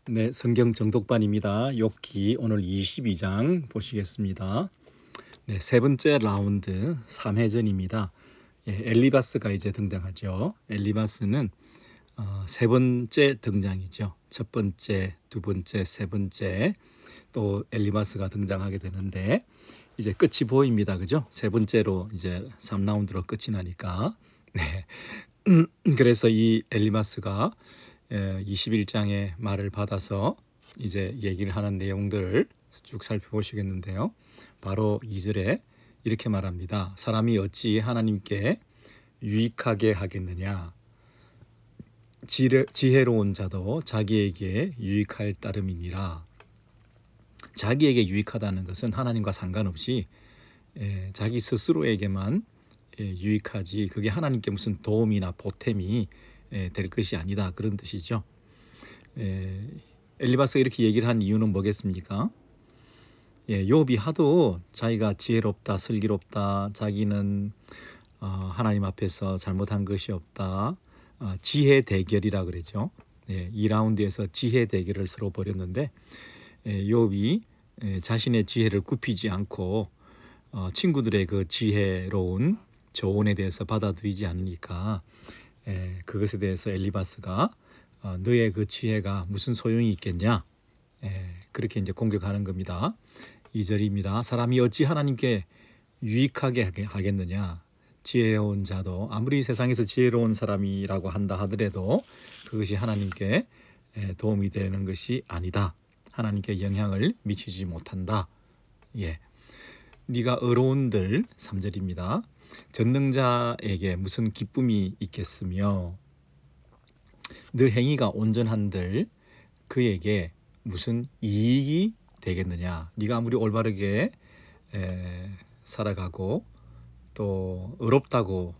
네, 성경 정독반입니다. 욥기 오늘 22장 보시겠습니다. 네, 세 번째 라운드 3회전입니다. 엘리바스가 이제 등장하죠. 엘리바스는 세 번째 등장이죠. 첫 번째, 두 번째, 세 번째 또 엘리바스가 등장하게 되는데 이제 끝이 보입니다. 그죠? 세 번째로 이제 3라운드로 끝이 나니까. 네. 그래서 이 엘리바스가 21장의 말을 받아서 이제 얘기를 하는 내용들을 쭉 살펴보시겠는데요. 바로 2절에 이렇게 말합니다. 사람이 어찌 하나님께 유익하게 하겠느냐. 지혜로운 자도 자기에게 유익할 따름이니라. 자기에게 유익하다는 것은 하나님과 상관없이 자기 스스로에게만 유익하지 그게 하나님께 무슨 도움이나 보탬이 될 것이 아니다, 그런 뜻이죠. 엘리바스가 이렇게 얘기를 한 이유는 뭐겠습니까? 욥이 하도 자기가 지혜롭다, 슬기롭다, 자기는 하나님 앞에서 잘못한 것이 없다, 지혜 대결이라 그러죠. 2라운드에서 지혜 대결을 서로 벌였는데 욥이 자신의 지혜를 굽히지 않고 친구들의 그 지혜로운 조언에 대해서 받아들이지 않으니까 그것에 대해서 엘리바스가 너의 그 지혜가 무슨 소용이 있겠냐, 그렇게 이제 공격하는 겁니다. 2절입니다. 사람이 어찌 하나님께 유익하게 하겠느냐. 지혜로운 자도 아무리 세상에서 지혜로운 사람이라고 한다 하더라도 그것이 하나님께 도움이 되는 것이 아니다. 하나님께 영향을 미치지 못한다. 네가 의로운들, 3절입니다. 전능자에게 무슨 기쁨이 있겠으며 너 행위가 온전한들 그에게 무슨 이익이 되겠느냐. 네가 아무리 올바르게 살아가고 또 의롭다고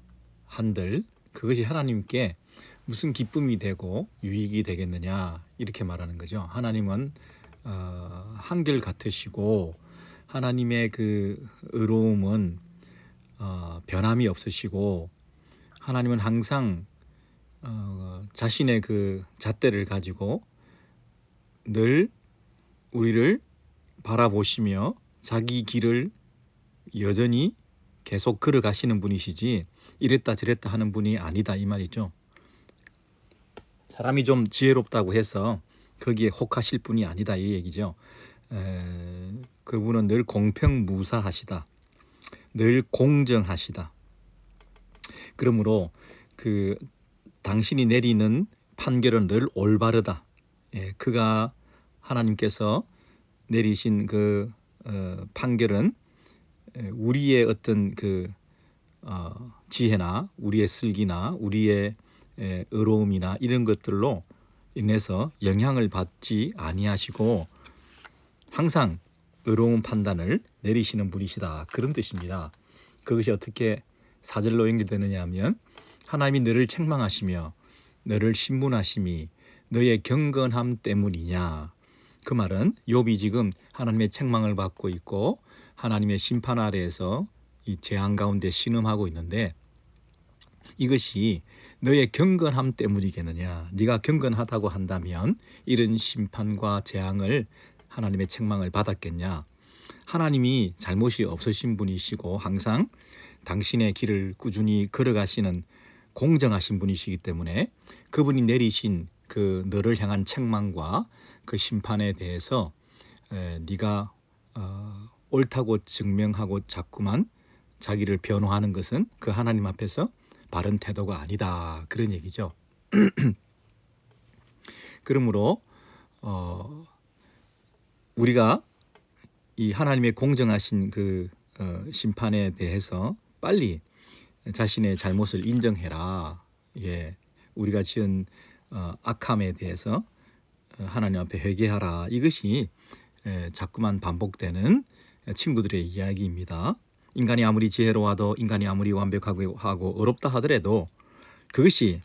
한들 그것이 하나님께 무슨 기쁨이 되고 유익이 되겠느냐, 이렇게 말하는 거죠. 하나님은 한결같으시고 하나님의 그 의로움은 변함이 없으시고 하나님은 항상 자신의 그 잣대를 가지고 늘 우리를 바라보시며 자기 길을 여전히 계속 걸어가시는 분이시지 이랬다 저랬다 하는 분이 아니다, 이 말이죠. 사람이 좀 지혜롭다고 해서 거기에 혹하실 분이 아니다, 이 얘기죠. 그분은 늘 공평무사하시다, 늘 공정하시다. 그러므로 그 당신이 내리는 판결은 늘 올바르다. 그가 하나님께서 내리신 그 판결은 우리의 어떤 그 지혜나 우리의 슬기나 우리의 의로움이나 이런 것들로 인해서 영향을 받지 아니하시고 항상 의로운 판단을 내리시는 분이시다, 그런 뜻입니다. 그것이 어떻게 4절로 연결되느냐 하면 하나님이 너를 책망하시며 너를 신문하심이 너의 경건함 때문이냐. 그 말은 욥이 지금 하나님의 책망을 받고 있고 하나님의 심판 아래에서 이 재앙 가운데 신음하고 있는데 이것이 너의 경건함 때문이겠느냐. 네가 경건하다고 한다면 이런 심판과 재앙을 하나님의 책망을 받았겠냐. 하나님이 잘못이 없으신 분이시고 항상 당신의 길을 꾸준히 걸어가시는 공정하신 분이시기 때문에 그분이 내리신 그 너를 향한 책망과 그 심판에 대해서 네가 옳다고 증명하고 자꾸만 자기를 변호하는 것은 그 하나님 앞에서 바른 태도가 아니다, 그런 얘기죠. 그러므로 우리가 이 하나님의 공정하신 그 심판에 대해서 빨리 자신의 잘못을 인정해라. 우리가 지은 악함에 대해서 하나님 앞에 회개하라. 이것이 자꾸만 반복되는 친구들의 이야기입니다. 인간이 아무리 지혜로워도 인간이 아무리 완벽하고 어렵다 하더라도 그것이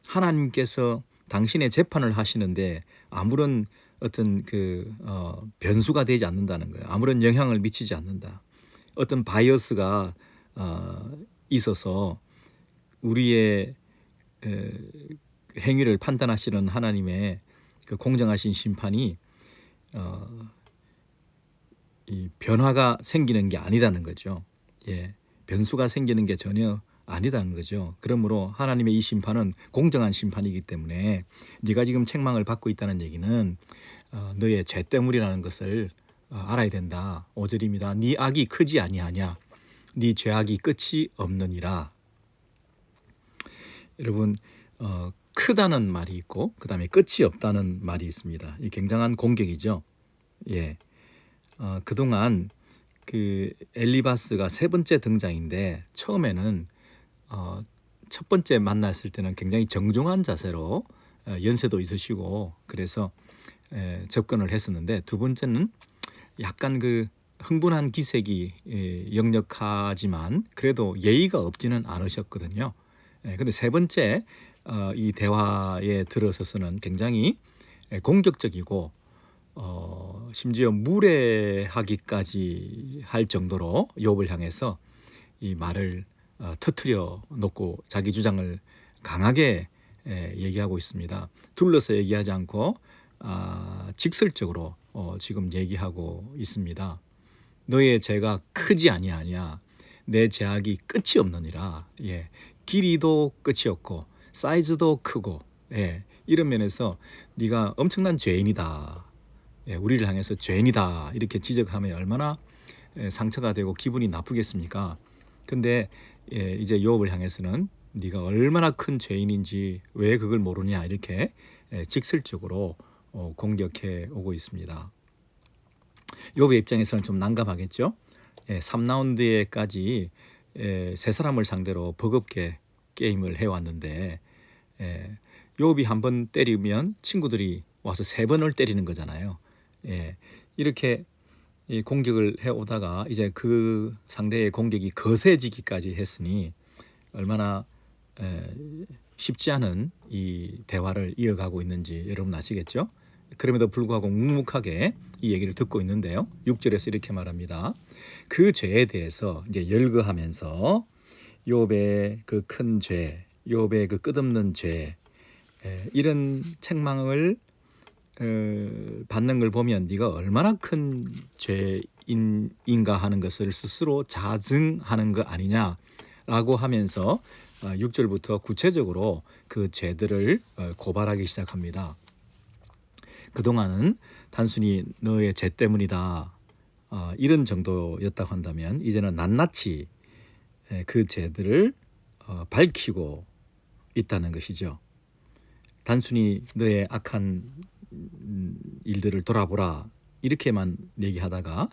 하나님께서 당신의 재판을 하시는데 아무런 어떤 그 변수가 되지 않는다는 거예요. 아무런 영향을 미치지 않는다. 어떤 바이어스가 있어서 우리의 행위를 판단하시는 하나님의 그 공정하신 심판이 이 변화가 생기는 게 아니라는 거죠. 예, 변수가 생기는 게 전혀 아니다는 거죠. 그러므로 하나님의 이 심판은 공정한 심판이기 때문에 네가 지금 책망을 받고 있다는 얘기는 너의 죄 때문이라는 것을 알아야 된다. 5절입니다. 네 악이 크지 아니하냐? 네 죄악이 끝이 없느니라. 여러분, 크다는 말이 있고 그 다음에 끝이 없다는 말이 있습니다. 이 굉장한 공격이죠. 예, 그동안 그 엘리바스가 세 번째 등장인데 처음에는 첫 번째 만났을 때는 굉장히 정중한 자세로 연세도 있으시고 그래서 접근을 했었는데 두 번째는 약간 그 흥분한 기색이 역력하지만 그래도 예의가 없지는 않으셨거든요. 근데 세 번째 이 대화에 들어서서는 굉장히 공격적이고 심지어 무례하기까지 할 정도로 욥을 향해서 이 말을 터뜨려 놓고 자기 주장을 강하게 얘기하고 있습니다. 둘러서 얘기하지 않고 직설적으로 지금 얘기하고 있습니다. 너의 죄가 크지 아니하냐? 내 죄악이 끝이 없느니라. 예, 길이도 끝이 없고 사이즈도 크고 이런 면에서 네가 엄청난 죄인이다. 우리를 향해서 죄인이다 이렇게 지적하면 얼마나 상처가 되고 기분이 나쁘겠습니까? 근데 이제 욥을 향해서는 네가 얼마나 큰 죄인인지 왜 그걸 모르냐 이렇게 직설적으로 공격해 오고 있습니다. 욥의 입장에서는 좀 난감하겠죠. 3라운드에까지 세 사람을 상대로 버겁게 게임을 해왔는데 욥이 한 번 때리면 친구들이 와서 3번을 때리는 거잖아요. 이렇게 공격을 해오다가 이제 그 상대의 공격이 거세지기까지 했으니 얼마나 쉽지 않은 이 대화를 이어가고 있는지 여러분 아시겠죠? 그럼에도 불구하고 묵묵하게 이 얘기를 듣고 있는데요. 6절에서 이렇게 말합니다. 그 죄에 대해서 이제 열거하면서 욥의 그 큰 죄, 욥의 그 끝없는 죄, 이런 책망을 받는 걸 보면 네가 얼마나 큰 죄인인가 하는 것을 스스로 자증하는 거 아니냐라고 하면서 6절부터 구체적으로 그 죄들을 고발하기 시작합니다. 그동안은 단순히 너의 죄 때문이다 이런 정도였다고 한다면 이제는 낱낱이 그 죄들을 밝히고 있다는 것이죠. 단순히 너의 악한 일들을 돌아보라 이렇게만 얘기하다가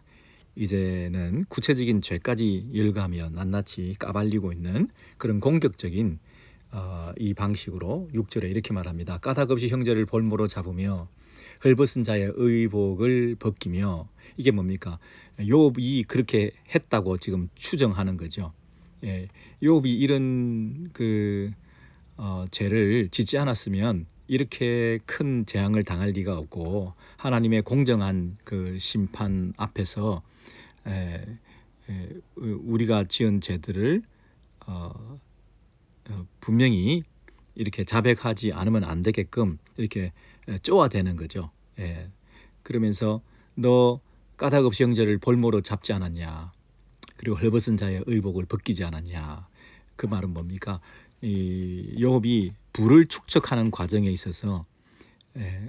이제는 구체적인 죄까지 열거하며 낱낱이 까발리고 있는 그런 공격적인 이 방식으로 6절에 이렇게 말합니다. 까닭없이 형제를 볼모로 잡으며 헐벗은 자의 의복을 벗기며 이게 뭡니까? 욥이 그렇게 했다고 지금 추정하는 거죠. 욥이 이런 그 죄를 짓지 않았으면 이렇게 큰 재앙을 당할 리가 없고 하나님의 공정한 그 심판 앞에서 우리가 지은 죄들을 분명히 이렇게 자백하지 않으면 안 되게끔 이렇게 쪼아대는 거죠. 그러면서 너 까닭없이 형제를 볼모로 잡지 않았냐? 그리고 헐벗은 자의 의복을 벗기지 않았냐? 그 말은 뭡니까? 이 욥이 부를 축적하는 과정에 있어서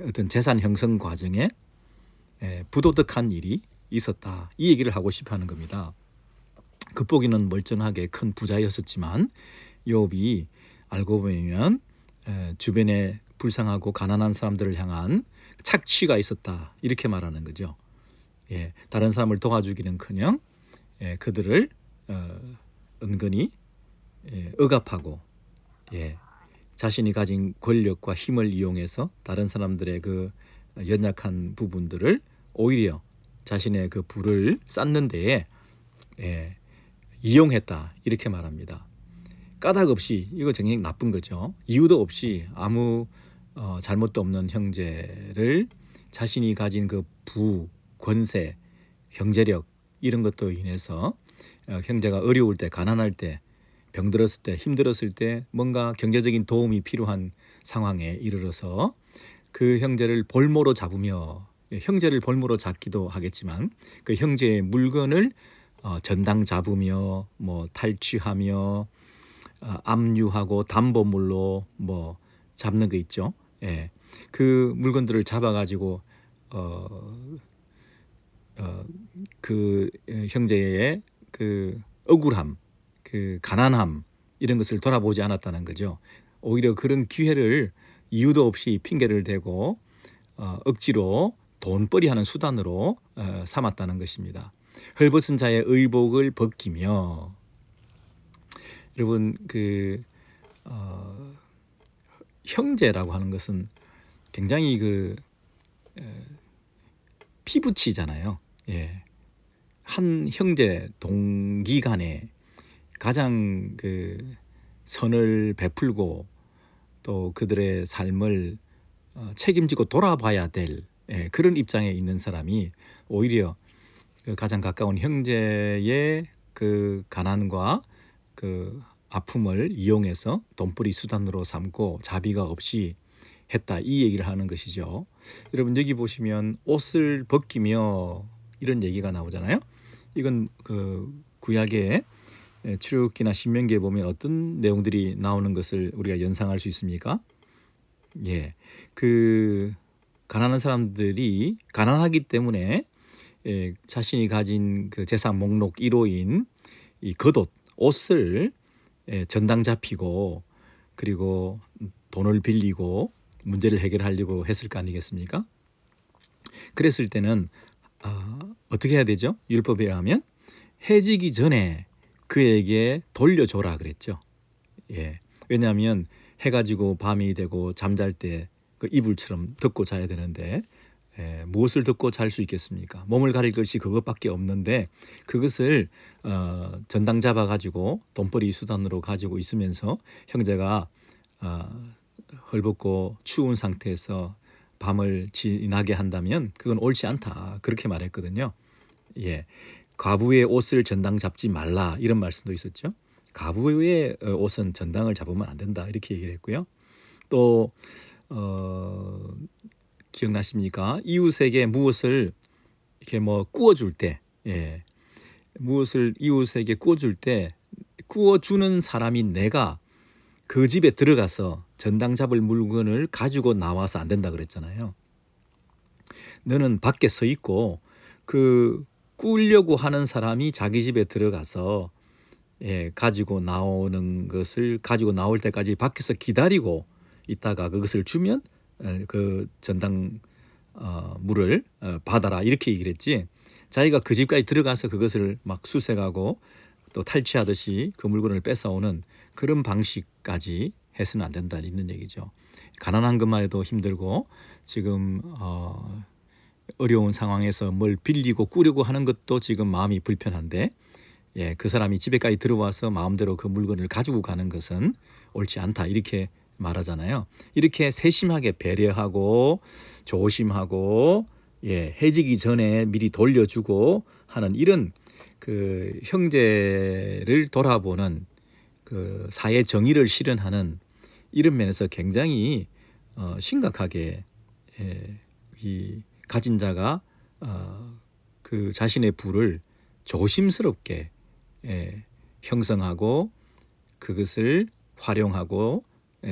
어떤 재산 형성 과정에 부도덕한 일이 있었다. 이 얘기를 하고 싶어 하는 겁니다. 겉보기는 멀쩡하게 큰 부자였었지만 욥이 알고 보면 주변에 불쌍하고 가난한 사람들을 향한 착취가 있었다. 이렇게 말하는 거죠. 다른 사람을 도와주기는커녕 그들을 은근히 억압하고 자신이 가진 권력과 힘을 이용해서 다른 사람들의 그 연약한 부분들을 오히려 자신의 그 부를 쌓는 데에 이용했다 이렇게 말합니다. 까닭 없이 이거 굉장히 나쁜 거죠. 이유도 없이 아무 잘못도 없는 형제를 자신이 가진 그 부, 권세, 경제력 이런 것도 인해서 형제가 어려울 때, 가난할 때, 병들었을 때, 힘들었을 때 뭔가 경제적인 도움이 필요한 상황에 이르러서 그 형제를 볼모로 잡으며, 형제를 볼모로 잡기도 하겠지만 그 형제의 물건을 전당 잡으며 뭐 탈취하며 압류하고 담보물로 뭐 잡는 거 있죠. 예. 그 물건들을 잡아가지고 그 형제의 그 억울함, 그 가난함 이런 것을 돌아보지 않았다는 거죠. 오히려 그런 기회를 이유도 없이 핑계를 대고 억지로 돈벌이하는 수단으로 삼았다는 것입니다. 헐벗은 자의 의복을 벗기며, 여러분 형제라고 하는 것은 굉장히 피붙이잖아요. 예. 한 형제 동기 간에 가장 선을 베풀고 또 그들의 삶을 책임지고 돌아봐야 될 그런 입장에 있는 사람이 오히려 그 가장 가까운 형제의 그 가난과 그 아픔을 이용해서 돈벌이 수단으로 삼고 자비가 없이 했다, 이 얘기를 하는 것이죠. 여러분 여기 보시면 옷을 벗기며 이런 얘기가 나오잖아요. 이건 그 구약의 출애굽기나 신명기에 보면 어떤 내용들이 나오는 것을 우리가 연상할 수 있습니까? 예, 그 가난한 사람들이 가난하기 때문에 자신이 가진 그 재산 목록 1호인 이 겉옷, 옷을 전당 잡히고 그리고 돈을 빌리고 문제를 해결하려고 했을 거 아니겠습니까? 그랬을 때는 어떻게 해야 되죠? 율법에 의하면 해지기 전에 그에게 돌려줘라 그랬죠. 예. 왜냐하면 해가 지고 밤이 되고 잠잘 때 그 이불처럼 덮고 자야 되는데 무엇을 덮고 잘 수 있겠습니까? 몸을 가릴 것이 그것밖에 없는데 그것을 전당 잡아 가지고 돈벌이 수단으로 가지고 있으면서 형제가 헐벗고 추운 상태에서 밤을 지나게 한다면 그건 옳지 않다, 그렇게 말했거든요. 예, 과부의 옷을 전당 잡지 말라, 이런 말씀도 있었죠. 과부의 옷은 전당을 잡으면 안 된다, 이렇게 얘기를 했고요. 또 기억나십니까? 이웃에게 무엇을 이렇게 뭐 구워줄 때, 무엇을 이웃에게 구워줄 때 구워주는 사람인 내가 그 집에 들어가서 전당 잡을 물건을 가지고 나와서 안 된다 그랬잖아요. 너는 밖에 서 있고 그 구우려고 하는 사람이 자기 집에 들어가서 가지고 나오는 것을 가지고 나올 때까지 밖에서 기다리고 있다가 그것을 주면 그 전당 물을 받아라, 이렇게 얘기를 했지, 자기가 그 집까지 들어가서 그것을 막 수색하고 또 탈취하듯이 그 물건을 뺏어오는 그런 방식까지 해서는 안 된다, 이런 얘기죠. 가난한 것만 해도 힘들고 지금 어려운 상황에서 뭘 빌리고 꾸려고 하는 것도 지금 마음이 불편한데 그 사람이 집에까지 들어와서 마음대로 그 물건을 가지고 가는 것은 옳지 않다, 이렇게 말하잖아요. 이렇게 세심하게 배려하고 조심하고 해지기 전에 미리 돌려주고 하는 이런 그 형제를 돌아보는 그 사회 정의를 실현하는 이런 면에서 굉장히 심각하게 이 가진 자가 그 자신의 부를 조심스럽게 형성하고 그것을 활용하고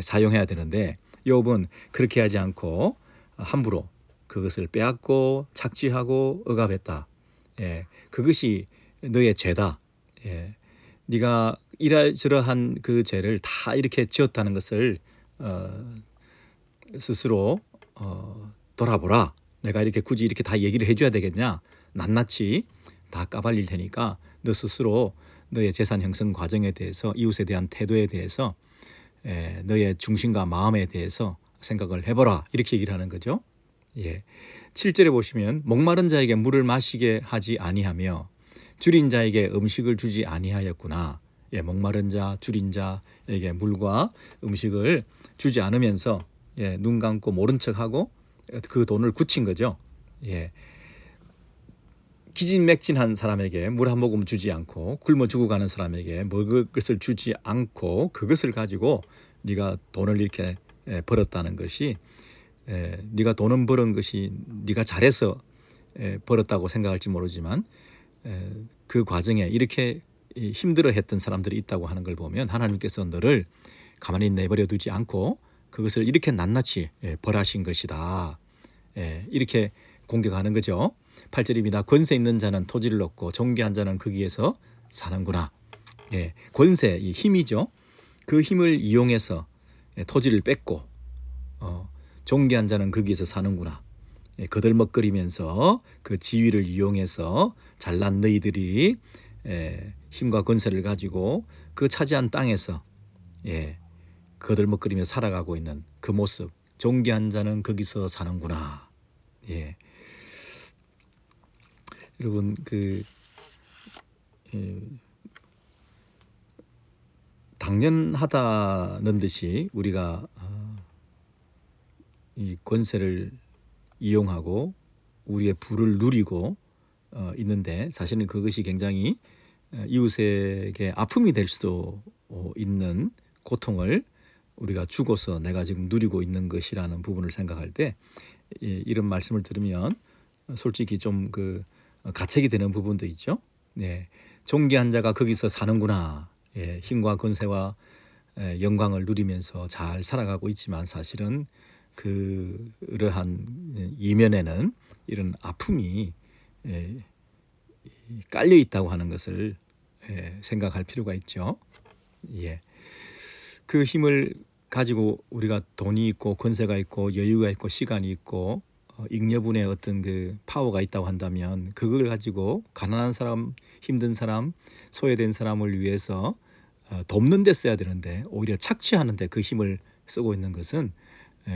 사용해야 되는데, 욥은 그렇게 하지 않고 함부로 그것을 빼앗고 착취하고 억압했다. 그것이 너의 죄다. 네가 이러저러한 그 죄를 다 이렇게 지었다는 것을 스스로 돌아보라. 내가 이렇게 굳이 이렇게 다 얘기를 해줘야 되겠냐? 낱낱이 다 까발릴 테니까 너 스스로 너의 재산 형성 과정에 대해서, 이웃에 대한 태도에 대해서, 너의 중심과 마음에 대해서 생각을 해보라, 이렇게 얘기를 하는 거죠. 7절에 보시면 목마른 자에게 물을 마시게 하지 아니하며 줄인 자에게 음식을 주지 아니하였구나. 목마른 자, 줄인 자에게 물과 음식을 주지 않으면서 눈 감고 모른 척하고 그 돈을 굳힌 거죠. 기진맥진한 사람에게 물 한 모금 주지 않고 굶어 죽어가는 사람에게 먹을 것을 주지 않고 그것을 가지고 네가 돈을 이렇게 벌었다는 것이 네가 돈은 버는 것이 네가 잘해서 벌었다고 생각할지 모르지만 그 과정에 이렇게 힘들어했던 사람들이 있다고 하는 걸 보면 하나님께서 너를 가만히 내버려 두지 않고 그것을 이렇게 낱낱이 벌하신 것이다. 이렇게 공격하는 거죠. 8절입니다. 권세 있는 자는 토지를 얻고 존귀한 자는 거기에서 사는구나. 권세, 이 힘이죠. 그 힘을 이용해서 토지를 뺏고 존귀한 자는 거기에서 사는구나. 거들먹거리면서 그 지위를 이용해서 잘난 너희들이 힘과 권세를 가지고 그 차지한 땅에서 거들먹거리며 살아가고 있는 그 모습. 존귀한 자는 거기서 사는구나. 여러분 당연하다는 듯이 우리가 이 권세를 이용하고 우리의 부를 누리고 있는데 사실은 그것이 굉장히 이웃에게 아픔이 될 수도 있는 고통을 우리가 주고서 내가 지금 누리고 있는 것이라는 부분을 생각할 때 이런 말씀을 들으면 솔직히 좀 가책이 되는 부분도 있죠. 존귀한 자가 거기서 사는구나. 힘과 권세와 영광을 누리면서 잘 살아가고 있지만 사실은 그러한 이면에는 이런 아픔이 깔려 있다고 하는 것을 생각할 필요가 있죠. 그 힘을 가지고 우리가 돈이 있고 권세가 있고 여유가 있고 시간이 있고 잉여분의 어떤 그 파워가 있다고 한다면 그걸 가지고 가난한 사람, 힘든 사람, 소외된 사람을 위해서 돕는 데 써야 되는데 오히려 착취하는 데 그 힘을 쓰고 있는 것은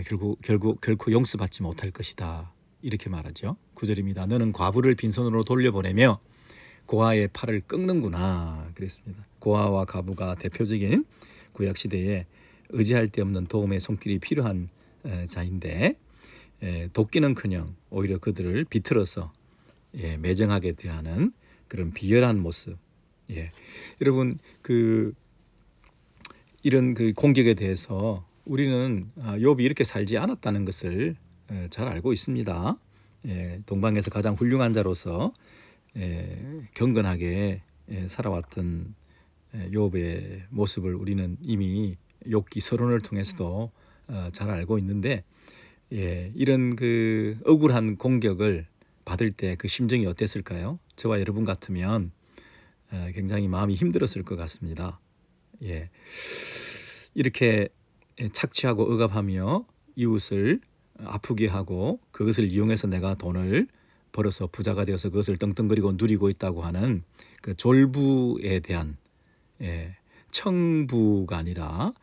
결코 용서받지 못할 것이다. 이렇게 말하죠. 9절입니다. 너는 과부를 빈손으로 돌려보내며 고아의 팔을 끊는구나. 그랬습니다. 고아와 과부가 대표적인 구약시대에 의지할 데 없는 도움의 손길이 필요한 자인데 돕기는커녕 오히려 그들을 비틀어서 매정하게 대하는 그런 비열한 모습. 여러분 이런 공격에 대해서 우리는 욥이 이렇게 살지 않았다는 것을 잘 알고 있습니다. 동방에서 가장 훌륭한 자로서 경건하게 살아왔던 욥의 모습을 우리는 이미 욥기 서론을 통해서도 잘 알고 있는데 이런 억울한 공격을 받을 때 그 심정이 어땠을까요? 저와 여러분 같으면 굉장히 마음이 힘들었을 것 같습니다. 이렇게 착취하고 억압하며 이웃을 아프게 하고 그것을 이용해서 내가 돈을 벌어서 부자가 되어서 그것을 떵떵거리고 누리고 있다고 하는 그 졸부에 대한 청부가 아니라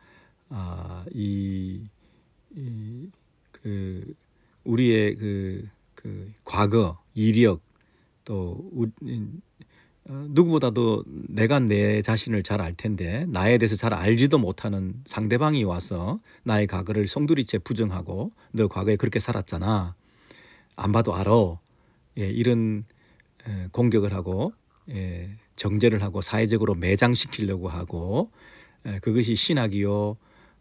우리의 과거, 이력 또 누구보다도 내가 내 자신을 잘 알 텐데 나에 대해서 잘 알지도 못하는 상대방이 와서 나의 과거를 송두리째 부정하고 너 과거에 그렇게 살았잖아. 안 봐도 알아. 이런 공격을 하고 정죄를 하고 사회적으로 매장시키려고 하고 그것이 신학이요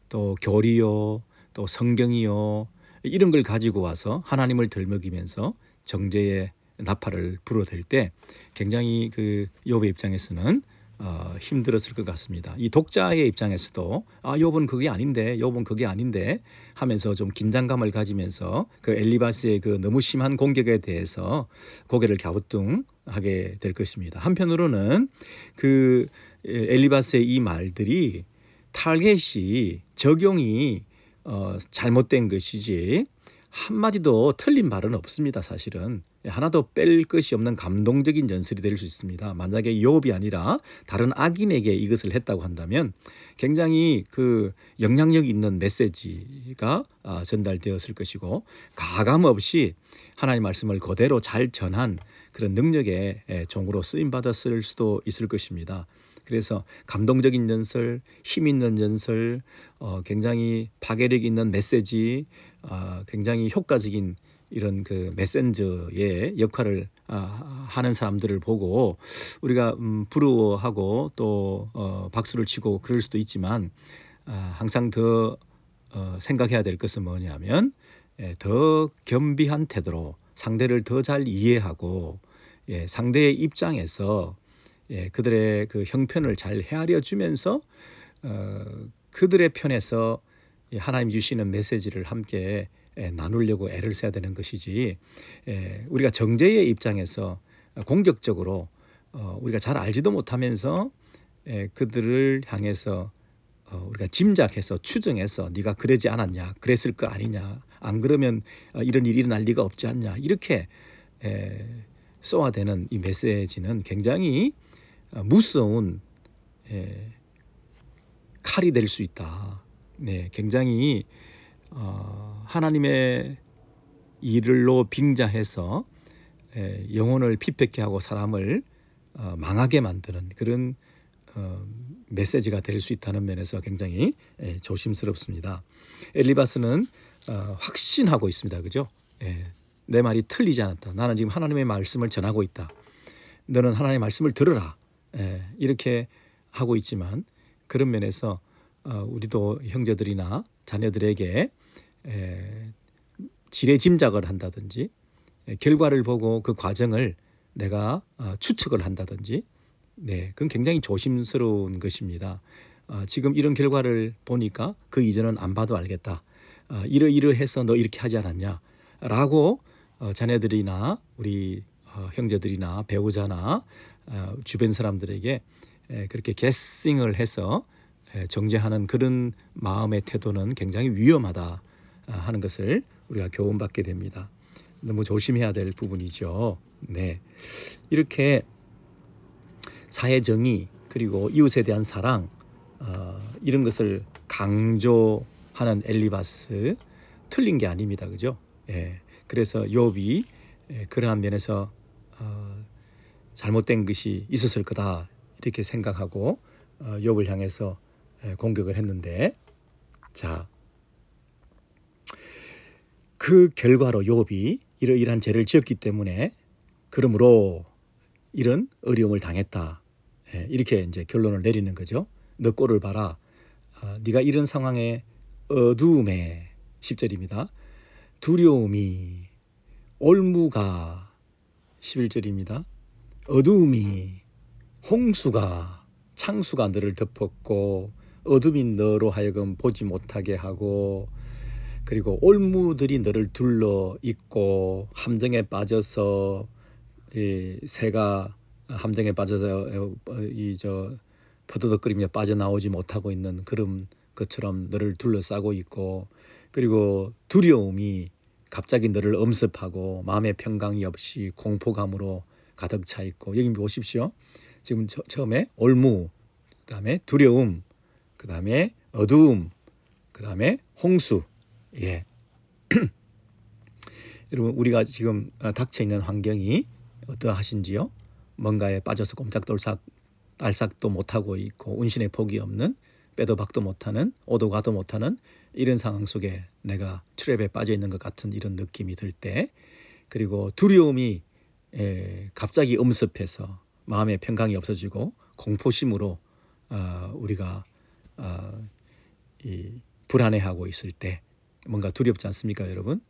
또 교리요 또 성경이요 이런 걸 가지고 와서 하나님을 들먹이면서 정죄의 나팔을 불어댈 때 굉장히 욥의 입장에서는 힘들었을 것 같습니다. 이 독자의 입장에서도 욥은 그게 아닌데 욥은 그게 아닌데 하면서 좀 긴장감을 가지면서 엘리바스의 너무 심한 공격에 대해서 고개를 갸우뚱하게 될 것입니다. 한편으로는 엘리바스의 이 말들이 타겟이 적용이 잘못된 것이지 한마디도 틀린 말은 없습니다. 사실은 하나도 뺄 것이 없는 감동적인 연설이 될 수 있습니다. 만약에 욥이 아니라 다른 악인에게 이것을 했다고 한다면 굉장히 영향력 있는 메시지가 전달되었을 것이고 가감 없이 하나님의 말씀을 그대로 잘 전한 그런 능력의 종으로 쓰임받았을 수도 있을 것입니다. 그래서 감동적인 연설, 힘 있는 연설, 굉장히 파괴력 있는 메시지, 굉장히 효과적인 이런 메신저의 역할을 하는 사람들을 보고 우리가 부러워하고 또 박수를 치고 그럴 수도 있지만 항상 더 생각해야 될 것은 뭐냐면 더 겸비한 태도로 상대를 더 잘 이해하고 상대의 입장에서 그들의 그 형편을 잘 헤아려 주면서 그들의 편에서 하나님 주시는 메시지를 함께 나누려고 애를 써야 되는 것이지, 우리가 정죄의 입장에서 공격적으로 우리가 잘 알지도 못하면서 그들을 향해서 우리가 짐작해서 추정해서 네가 그러지 않았냐, 그랬을 거 아니냐, 안 그러면 이런 일이 일어날 리가 없지 않냐, 이렇게 쏘아대는 이 메시지는 굉장히 무서운 칼이 될 수 있다. 굉장히 하나님의 일로 빙자해서 영혼을 피폐케 하고 사람을 망하게 만드는 그런 메시지가 될 수 있다는 면에서 굉장히 조심스럽습니다. 엘리바스는 확신하고 있습니다. 그죠? 내 말이 틀리지 않았다. 나는 지금 하나님의 말씀을 전하고 있다. 너는 하나님의 말씀을 들으라. 이렇게 하고 있지만, 그런 면에서 우리도 형제들이나 자녀들에게 지레 짐작을 한다든지, 결과를 보고 그 과정을 내가 추측을 한다든지, 그건 굉장히 조심스러운 것입니다. 지금 이런 결과를 보니까 그 이전은 안 봐도 알겠다. 이러이러해서 너 이렇게 하지 않았냐? 라고 자녀들이나 우리 형제들이나 배우자나 주변 사람들에게 그렇게 게싱을 해서 정죄하는 그런 마음의 태도는 굉장히 위험하다 하는 것을 우리가 교훈받게 됩니다. 너무 조심해야 될 부분이죠. 이렇게 사회 정의 그리고 이웃에 대한 사랑, 이런 것을 강조하는 엘리바스, 틀린 게 아닙니다. 그죠? 그래서 욥이 그러한 면에서 잘못된 것이 있었을 거다 이렇게 생각하고 욥을 향해서 공격을 했는데, 자, 그 결과로 욥이 이러이러한 죄를 지었기 때문에 그러므로 이런 어려움을 당했다. 이렇게 이제 결론을 내리는 거죠. 너 꼴을 봐라. 네가 이런 상황에 어두움에 10절입니다. 두려움이 올무가 11절입니다. 어두움이 홍수가 창수가 너를 덮었고 어둠이 너로 하여금 보지 못하게 하고, 그리고 올무들이 너를 둘러 있고 함정에 빠져서 새가 함정에 빠져서 퍼더덕거리며 빠져나오지 못하고 있는 그런 것처럼 너를 둘러싸고 있고, 그리고 두려움이 갑자기 너를 엄습하고 마음의 평강이 없이 공포감으로 가득 차 있고, 여기 보십시오. 지금 처음에 올무, 그 다음에 두려움, 그 다음에 어두움, 그 다음에 홍수. 여러분, 우리가 지금 닥쳐 있는 환경이 어떠하신지요? 뭔가에 빠져서 꼼짝달싹도 못하고 있고 운신의 폭이 없는, 빼도 박도 못하는, 오도 가도 못하는 이런 상황 속에 내가 트랩에 빠져 있는 것 같은 이런 느낌이 들 때, 그리고 두려움이 갑자기 엄습해서 마음의 평강이 없어지고 공포심으로 우리가 불안해하고 있을 때 뭔가 두렵지 않습니까, 여러분?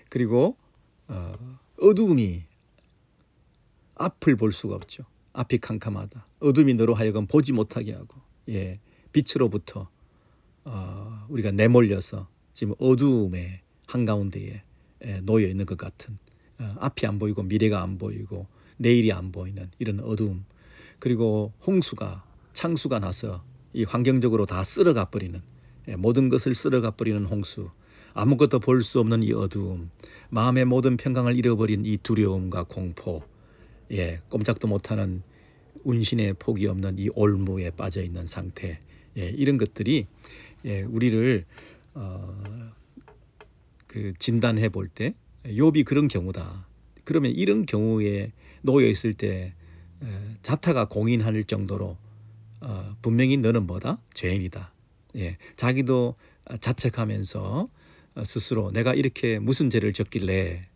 그리고 어두움이 앞을 볼 수가 없죠. 앞이 캄캄하다. 어둠이 너로 하여금 보지 못하게 하고, 빛으로부터 우리가 내몰려서 지금 어두움의 한가운데에 놓여 있는 것 같은, 앞이 안 보이고 미래가 안 보이고 내일이 안 보이는 이런 어두움, 그리고 홍수가 창수가 나서 이 환경적으로 다 쓸어가 버리는, 모든 것을 쓸어가 버리는 홍수, 아무것도 볼 수 없는 이 어두움, 마음의 모든 평강을 잃어버린 이 두려움과 공포, 꼼짝도 못하는 운신의 폭이 없는 이 올무에 빠져 있는 상태, 이런 것들이 우리를 진단해 볼 때 욥이 그런 경우다. 그러면 이런 경우에 놓여 있을 때 자타가 공인할 정도로 분명히 너는 뭐다? 죄인이다. 자기도 자책하면서 스스로 내가 이렇게 무슨 죄를 졌길래,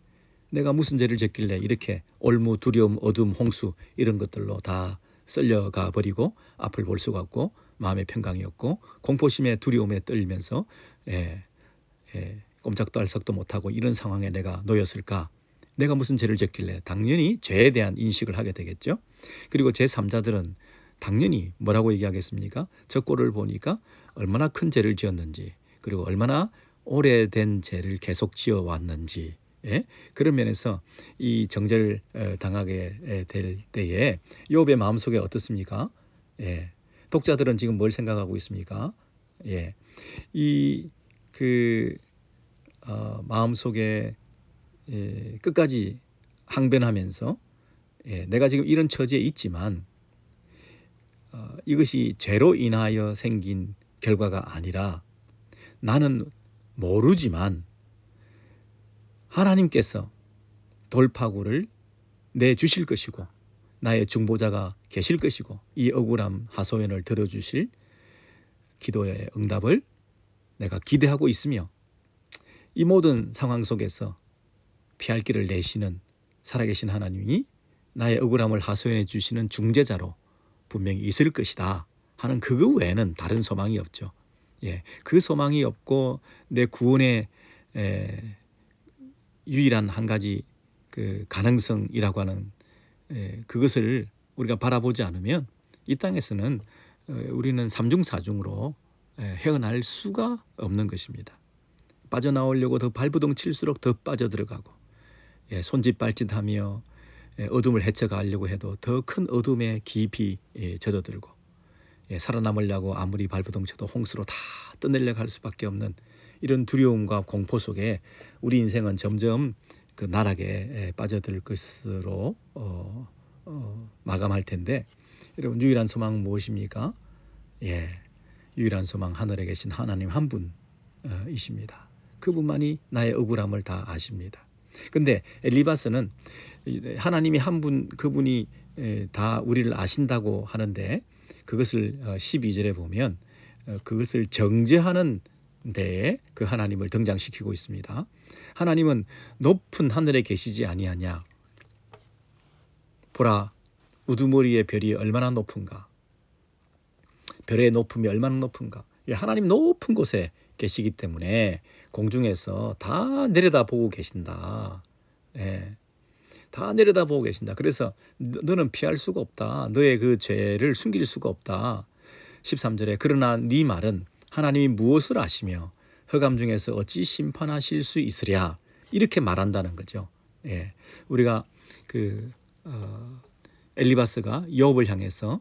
이렇게 올무, 두려움, 어둠, 홍수 이런 것들로 다 쓸려가 버리고 앞을 볼 수가 없고 마음의 평강이 없고 공포심에 두려움에 떨면서 꼼짝도 할 석도 못하고 이런 상황에 내가 놓였을까? 내가 무슨 죄를 졌길래? 당연히 죄에 대한 인식을 하게 되겠죠. 그리고 제3자들은 당연히 뭐라고 얘기하겠습니까? 저 꼴을 보니까 얼마나 큰 죄를 지었는지, 그리고 얼마나 오래된 죄를 계속 지어왔는지, 예? 그런 면에서 이 정죄를 당하게 될 때에 욥의 마음속에 어떻습니까? 예. 독자들은 지금 뭘 생각하고 있습니까? 예. 그 마음속에 끝까지 항변하면서 내가 지금 이런 처지에 있지만 이것이 죄로 인하여 생긴 결과가 아니라 나는 모르지만 하나님께서 돌파구를 내주실 것이고 나의 중보자가 계실 것이고 이 억울함 하소연을 들어주실 기도의 응답을 내가 기대하고 있으며 이 모든 상황 속에서 피할 길을 내시는 살아계신 하나님이 나의 억울함을 하소연해 주시는 중재자로 분명히 있을 것이다 하는 그거 외에는 다른 소망이 없죠. 예, 그 소망이 없고 내 구원의 유일한 한 가지 그 가능성이라고 하는 그것을 우리가 바라보지 않으면 이 땅에서는 우리는 삼중사중으로 헤어날 수가 없는 것입니다. 빠져나오려고 더 발버둥 칠수록 더 빠져들어가고 손짓 발짓하며 어둠을 헤쳐가려고 해도 더 큰 어둠에 깊이 젖어들고 살아남으려고 아무리 발버둥 쳐도 홍수로 다 떠내려갈 수밖에 없는 이런 두려움과 공포 속에 우리 인생은 점점 그 나락에 빠져들 것으로 마감할 텐데 여러분 유일한 소망은 무엇입니까? 유일한 소망 하늘에 계신 하나님 한 분이십니다. 그분만이 나의 억울함을 다 아십니다. 근데 엘리바스는 하나님이 한 분, 그분이 다 우리를 아신다고 하는데 그것을 12절에 보면 그것을 정죄하는 데에 그 하나님을 등장시키고 있습니다. 하나님은 높은 하늘에 계시지 아니하냐. 보라, 우두머리의 별이 얼마나 높은가. 별의 높음이 얼마나 높은가. 하나님 높은 곳에 계시기 때문에 공중에서 다 내려다보고 계신다. 다 내려다보고 계신다. 그래서 너는 피할 수가 없다. 너의 그 죄를 숨길 수가 없다. 13절에 그러나 네 말은 하나님이 무엇을 아시며 흑암 중에서 어찌 심판하실 수 있으랴. 이렇게 말한다는 거죠. 우리가 엘리바스가 욥을 향해서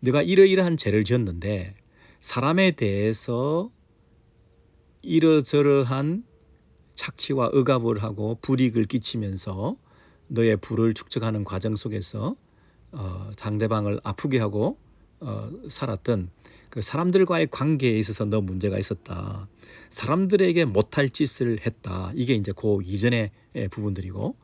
네가 이러이러한 죄를 지었는데 사람에 대해서 이러저러한 착취와 억압을 하고 불이익을 끼치면서 너의 부를 축적하는 과정 속에서 상대방을 아프게 하고 살았던 그 사람들과의 관계에 있어서 너 문제가 있었다. 사람들에게 못할 짓을 했다. 이게 이제 그 이전의 부분들이고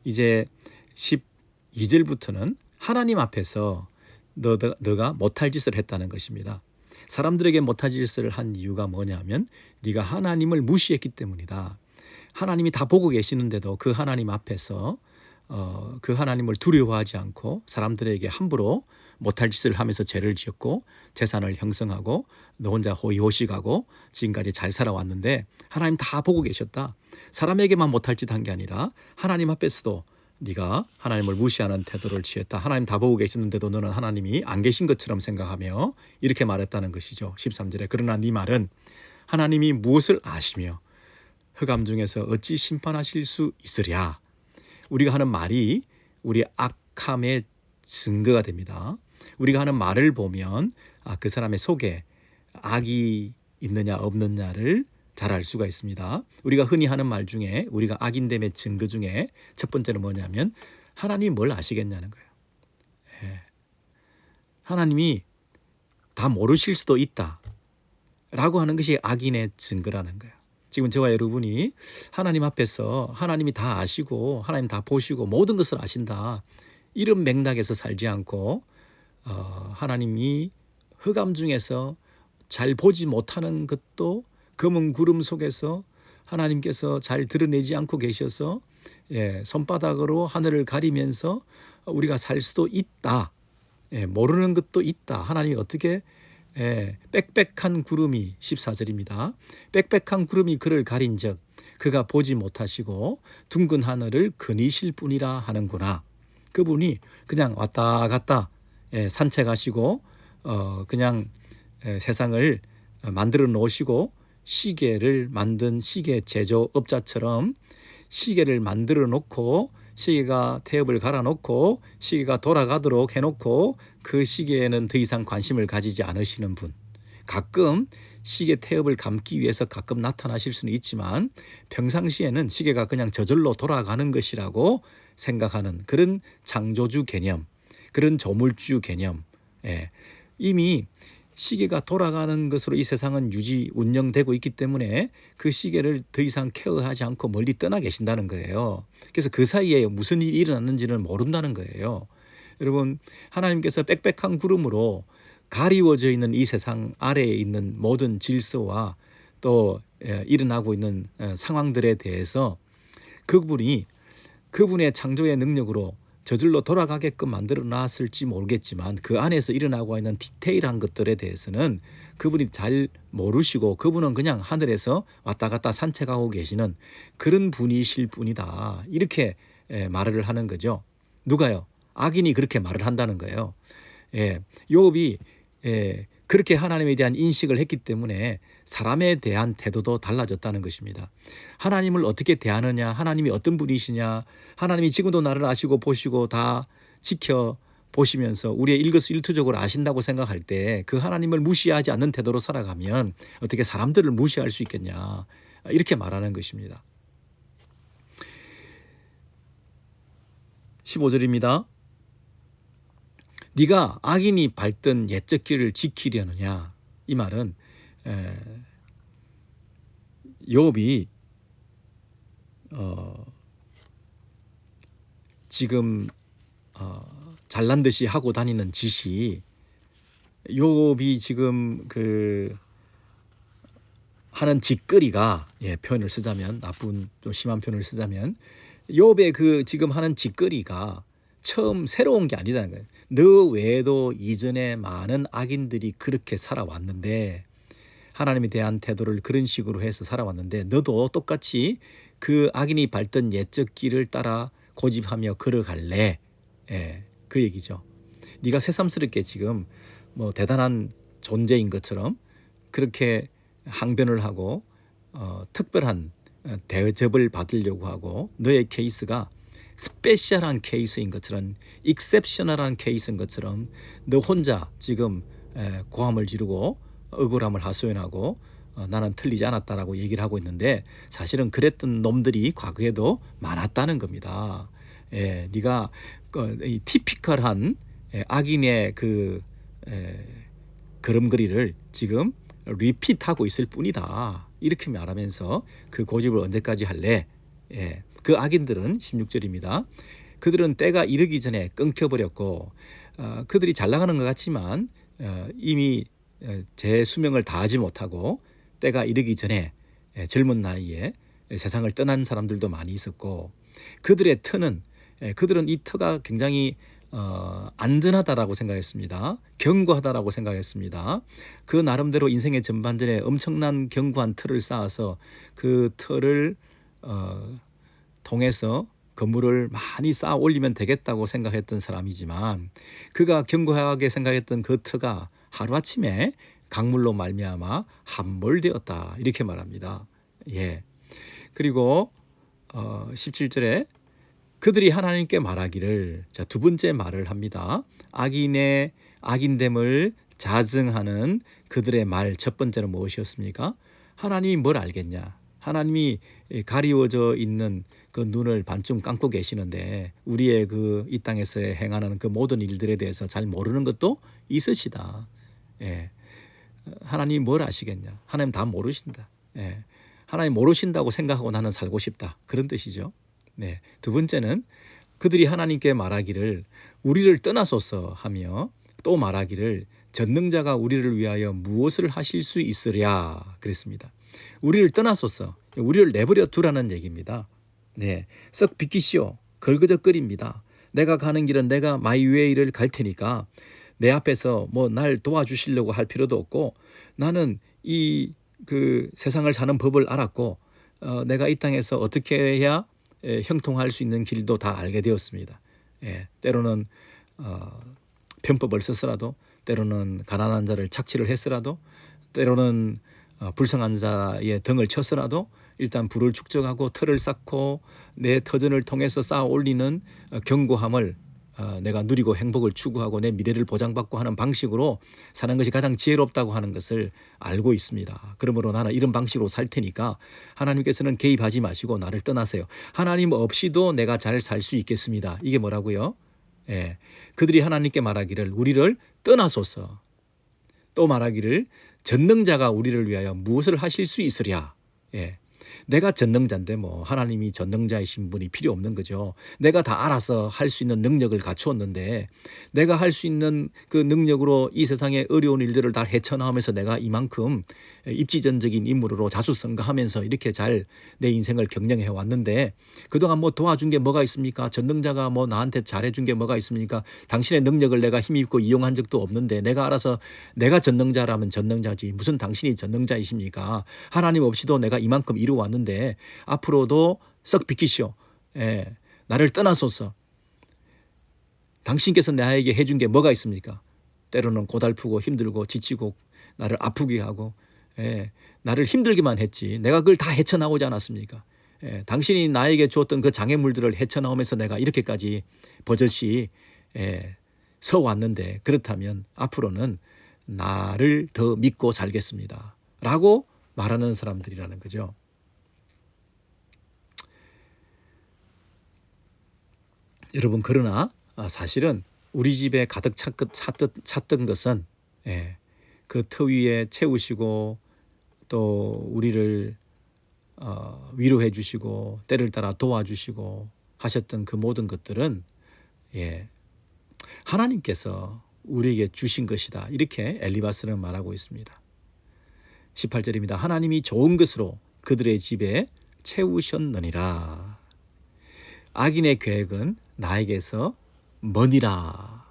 이제 12절부터는 하나님 앞에서 너가 못할 짓을 했다는 것입니다. 사람들에게 못할 짓을 한 이유가 뭐냐면 네가 하나님을 무시했기 때문이다. 하나님이 다 보고 계시는데도 그 하나님 앞에서 그 하나님을 두려워하지 않고 사람들에게 함부로 못할 짓을 하면서 죄를 지었고 재산을 형성하고 너 혼자 호의호식하고 지금까지 잘 살아왔는데 하나님 다 보고 계셨다. 사람에게만 못할 짓 한 게 아니라 하나님 앞에서도 네가 하나님을 무시하는 태도를 취했다. 하나님 다 보고 계시는데도 너는 하나님이 안 계신 것처럼 생각하며 이렇게 말했다는 것이죠. 13절에 그러나 네 말은 하나님이 무엇을 아시며 흑암 중에서 어찌 심판하실 수 있으랴. 우리가 하는 말이 우리 악함의 증거가 됩니다. 우리가 하는 말을 보면 그 사람의 속에 악이 있느냐 없느냐를 잘 알 수가 있습니다. 우리가 흔히 하는 말 중에 우리가 악인됨의 증거 중에 첫 번째는 뭐냐면 하나님이 뭘 아시겠냐는 거예요. 하나님이 다 모르실 수도 있다 라고 하는 것이 악인의 증거라는 거예요. 지금 저와 여러분이 하나님 앞에서 하나님이 다 아시고 하나님 다 보시고 모든 것을 아신다. 이런 맥락에서 살지 않고 하나님이 흑암 중에서 잘 보지 못하는 것도 검은 구름 속에서 하나님께서 잘 드러내지 않고 계셔서 손바닥으로 하늘을 가리면서 우리가 살 수도 있다. 모르는 것도 있다. 하나님이 어떻게 빽빽한 구름이 14절입니다. 빽빽한 구름이 그를 가린즉 그가 보지 못하시고 둥근 하늘을 그니실 뿐이라 하는구나. 그분이 그냥 왔다 갔다 산책하시고 그냥 세상을 만들어 놓으시고 시계를 만든 시계 제조업자처럼 시계를 만들어 놓고 시계가 태엽을 갈아 놓고 시계가 돌아가도록 해놓고 그 시계에는 더 이상 관심을 가지지 않으시는 분. 가끔 시계 태엽을 감기 위해서 가끔 나타나실 수는 있지만 평상시에는 시계가 그냥 저절로 돌아가는 것이라고 생각하는 그런 창조주 개념, 그런 조물주 개념. 이미 시계가 돌아가는 것으로 이 세상은 운영되고 있기 때문에 그 시계를 더 이상 케어하지 않고 멀리 떠나 계신다는 거예요. 그래서 그 사이에 무슨 일이 일어났는지는 모른다는 거예요. 여러분, 하나님께서 빽빽한 구름으로 가리워져 있는 이 세상 아래에 있는 모든 질서와 또 일어나고 있는 상황들에 대해서 그분의 창조의 능력으로 저절로 돌아가게끔 만들어 놨을지 모르겠지만 그 안에서 일어나고 있는 디테일한 것들에 대해서는 그분이 잘 모르시고 그분은 그냥 하늘에서 왔다 갔다 산책하고 계시는 그런 분이실 뿐이다. 이렇게 말을 하는 거죠. 누가요? 악인이 그렇게 말을 한다는 거예요. 욥이 그렇게 하나님에 대한 인식을 했기 때문에 사람에 대한 태도도 달라졌다는 것입니다. 하나님을 어떻게 대하느냐, 하나님이 어떤 분이시냐, 하나님이 지금도 나를 아시고 보시고 다 지켜보시면서 우리의 일거수일투족을 아신다고 생각할 때 그 하나님을 무시하지 않는 태도로 살아가면 어떻게 사람들을 무시할 수 있겠냐, 이렇게 말하는 것입니다. 15절입니다. 네가 악인이 밟던 옛적 길을 지키려느냐. 이 말은 욥이 지금 잘난 듯이 하고 다니는 짓이 욥이 지금 하는 짓거리가 표현을 쓰자면 나쁜 좀 심한 표현을 쓰자면 욥의 지금 하는 짓거리가 처음 새로운 게 아니라는 거예요. 너 외에도 이전에 많은 악인들이 그렇게 살아왔는데 하나님에 대한 태도를 그런 식으로 해서 살아왔는데 너도 똑같이 그 악인이 밟던 옛적 길을 따라 고집하며 걸어갈래? 그 얘기죠. 네가 새삼스럽게 지금 뭐 대단한 존재인 것처럼 그렇게 항변을 하고 특별한 대접을 받으려고 하고 너의 케이스가 스페셜한 케이스인 것처럼 익셉셔널한 케이스인 것처럼 너 혼자 지금 고함을 지르고 억울함을 하소연하고 나는 틀리지 않았다라고 얘기를 하고 있는데 사실은 그랬던 놈들이 과거에도 많았다는 겁니다. 네가 이 티피컬한 악인의 걸음걸이를 지금 리핏하고 있을 뿐이다. 이렇게 말하면서 그 고집을 언제까지 할래? 그 악인들은 16절입니다. 그들은 때가 이르기 전에 끊겨버렸고 그들이 잘 나가는 것 같지만 이미 제 수명을 다하지 못하고 때가 이르기 전에 젊은 나이에 세상을 떠난 사람들도 많이 있었고 그들은 이 터가 굉장히 안전하다라고 생각했습니다. 견고하다라고 생각했습니다. 그 나름대로 인생의 전반전에 엄청난 견고한 터를 쌓아서 그 터를 통해서 건물을 많이 쌓아 올리면 되겠다고 생각했던 사람이지만 그가 견고하게 생각했던 그 터가 하루아침에 강물로 말미암아 함몰되었다. 이렇게 말합니다. 그리고 17절에 그들이 하나님께 말하기를, 자, 두 번째 말을 합니다. 악인의 악인됨을 자증하는 그들의 말 첫 번째는 무엇이었습니까? 하나님이 뭘 알겠냐? 하나님이 가리워져 있는 그 눈을 반쯤 감고 계시는데 우리의 이 땅에서 행하는 그 모든 일들에 대해서 잘 모르는 것도 있으시다. 하나님이 뭘 아시겠냐? 하나님 다 모르신다. 하나님 모르신다고 생각하고 나는 살고 싶다. 그런 뜻이죠. 두 번째는 그들이 하나님께 말하기를 우리를 떠나소서 하며 또 말하기를 전능자가 우리를 위하여 무엇을 하실 수 있으랴 그랬습니다. 우리를 떠나소서, 우리를 내버려 두라는 얘기입니다. 썩 비키시오, 걸그적거립니다. 내가 가는 길은 내가 마이 웨이를 갈 테니까 내 앞에서 뭐 날 도와주시려고 할 필요도 없고 나는 이 그 세상을 사는 법을 알았고 내가 이 땅에서 어떻게 해야 형통할 수 있는 길도 다 알게 되었습니다. 때로는 편법을 써서라도 때로는 가난한 자를 착취를 했으라도 때로는 불쌍한 자의 등을 쳐서라도 일단 부를 축적하고 터를 쌓고 내 터전을 통해서 쌓아 올리는 견고함을 내가 누리고 행복을 추구하고 내 미래를 보장받고 하는 방식으로 사는 것이 가장 지혜롭다고 하는 것을 알고 있습니다. 그러므로 나는 이런 방식으로 살 테니까 하나님께서는 개입하지 마시고 나를 떠나세요. 하나님 없이도 내가 잘 살 수 있겠습니다. 이게 뭐라고요? 그들이 하나님께 말하기를 우리를 떠나소서. 또 말하기를 전능자가 우리를 위하여 무엇을 하실 수 있으랴. 내가 전능자인데 뭐 하나님이 전능자이신 분이 필요 없는 거죠. 내가 다 알아서 할 수 있는 능력을 갖추었는데 내가 할 수 있는 그 능력으로 이 세상의 어려운 일들을 다 헤쳐나오면서 내가 이만큼 입지전적인 인물으로 자수성가하면서 이렇게 잘 내 인생을 경영해 왔는데 그동안 뭐 도와준 게 뭐가 있습니까? 전능자가 뭐 나한테 잘해준 게 뭐가 있습니까? 당신의 능력을 내가 힘입고 이용한 적도 없는데 내가 알아서 내가 전능자라면 전능자지 무슨 당신이 전능자이십니까? 하나님 없이도 내가 이만큼 이루어왔는데 앞으로도 썩 비키시오. 나를 떠나소서. 당신께서 나에게 해준 게 뭐가 있습니까? 때로는 고달프고 힘들고 지치고 나를 아프게 하고 나를 힘들게만 했지. 내가 그걸 다 헤쳐나오지 않았습니까? 당신이 나에게 주었던 그 장애물들을 헤쳐나오면서 내가 이렇게까지 버젓이 서왔는데 그렇다면 앞으로는 나를 더 믿고 살겠습니다. 라고 말하는 사람들이라는 거죠. 여러분 그러나 사실은 우리 집에 가득 찼던 것은 그 터 위에 채우시고 또 우리를 위로해 주시고 때를 따라 도와주시고 하셨던 그 모든 것들은 하나님께서 우리에게 주신 것이다. 이렇게 엘리바스는 말하고 있습니다. 18절입니다. 하나님이 좋은 것으로 그들의 집에 채우셨느니라. 악인의 계획은 나에게서 머니라.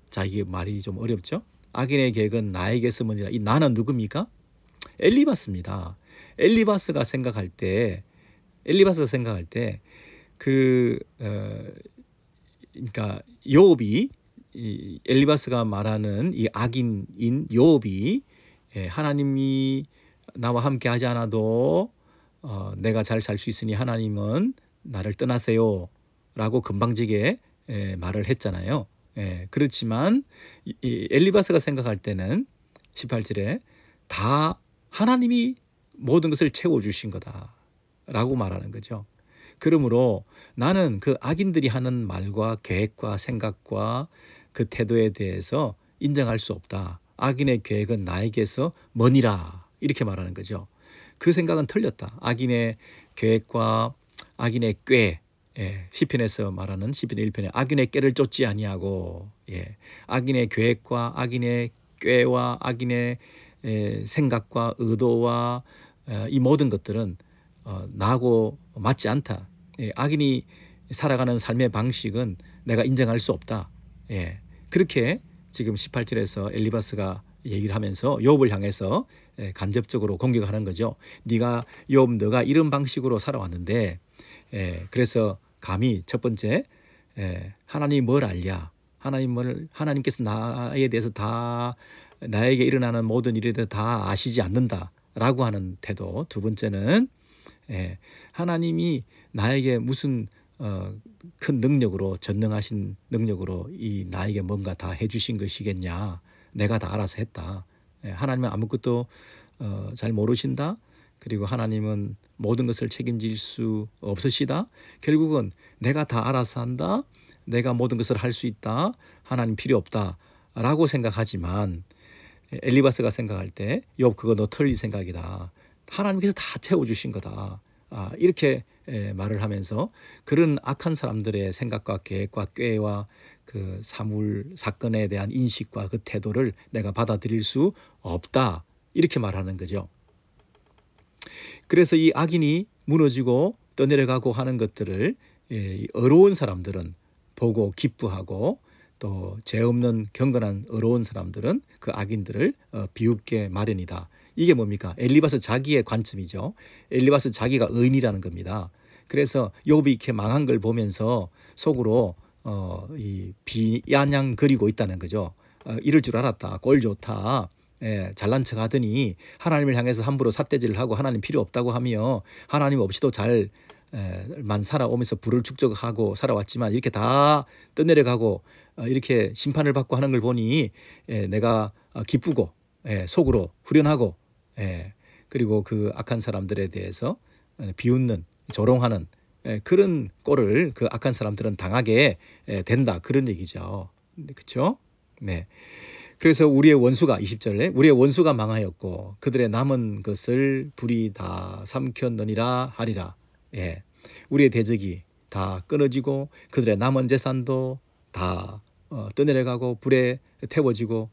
자, 이게 말이 좀 어렵죠? 악인의 계획은 나에게서 머니라. 이 나는 누굽니까? 엘리바스입니다. 엘리바스가 생각할 때 그러니까 욥이 엘리바스가 말하는 이 악인인 욥이 하나님이 나와 함께 하지 않아도 내가 잘 살 수 있으니 하나님은 나를 떠나세요 라고 건방지게 말을 했잖아요. 그렇지만 엘리바스가 생각할 때는 18절에 다 하나님이 모든 것을 채워주신 거다 라고 말하는 거죠. 그러므로 나는 그 악인들이 하는 말과 계획과 생각과 그 태도에 대해서 인정할 수 없다. 악인의 계획은 나에게서 머니라 이렇게 말하는 거죠. 그 생각은 틀렸다. 악인의 계획과 악인의 꾀, 시편에서 말하는 시편 1편에 악인의 꾀를 쫓지 아니하고 악인의 계획과 악인의 꾀와 악인의 생각과 의도와 이 모든 것들은 나하고 맞지 않다. 악인이 살아가는 삶의 방식은 내가 인정할 수 없다. 그렇게 지금 18절에서 엘리바스가 얘기를 하면서 욥을 향해서 간접적으로 공격하는 거죠. 네가 욥 너가 이런 방식으로 살아왔는데 그래서 감히 첫 번째 하나님이 뭘 알랴? 하나님께서 나에 대해서 다 나에게 일어나는 모든 일에 대해서 다 아시지 않는다라고 하는 태도. 두 번째는 하나님이 나에게 무슨 큰 능력으로 전능하신 능력으로 이 나에게 뭔가 다 해주신 것이겠냐. 내가 다 알아서 했다. 하나님은 아무것도 잘 모르신다. 그리고 하나님은 모든 것을 책임질 수 없으시다. 결국은 내가 다 알아서 한다. 내가 모든 것을 할 수 있다. 하나님 필요 없다. 라고 생각하지만 엘리바스가 생각할 때 욥 그거 너 틀린 생각이다. 하나님께서 다 채워주신 거다. 이렇게 말을 하면서 그런 악한 사람들의 생각과 계획과 꾀와 그 사건에 대한 인식과 그 태도를 내가 받아들일 수 없다. 이렇게 말하는 거죠. 그래서 이 악인이 무너지고 떠내려가고 하는 것들을 어려운 사람들은 보고 기뻐하고 또 죄 없는 경건한 의로운 사람들은 그 악인들을 비웃게 마련이다. 이게 뭡니까? 엘리바스 자기의 관점이죠. 엘리바스 자기가 의인이라는 겁니다. 그래서 욥이 이렇게 망한 걸 보면서 속으로 이 비아냥거리고 있다는 거죠. 이럴 줄 알았다. 꼴 좋다. 잘난 척 하더니 하나님을 향해서 함부로 삿대질을 하고 하나님 필요 없다고 하며 하나님 없이도 잘만 살아오면서 부를 축적하고 살아왔지만 이렇게 다 떠내려가고 이렇게 심판을 받고 하는 걸 보니 내가 기쁘고 속으로 후련하고 그리고 그 악한 사람들에 대해서 비웃는 조롱하는 그런 꼴을 그 악한 사람들은 당하게 된다. 그런 얘기죠. 그렇죠? 네. 그래서 우리의 원수가 20절에 우리의 원수가 망하였고 그들의 남은 것을 불이 다 삼켰느니라 하리라. 예. 우리의 대적이 다 끊어지고 그들의 남은 재산도 다 떠내려가고 불에 태워지고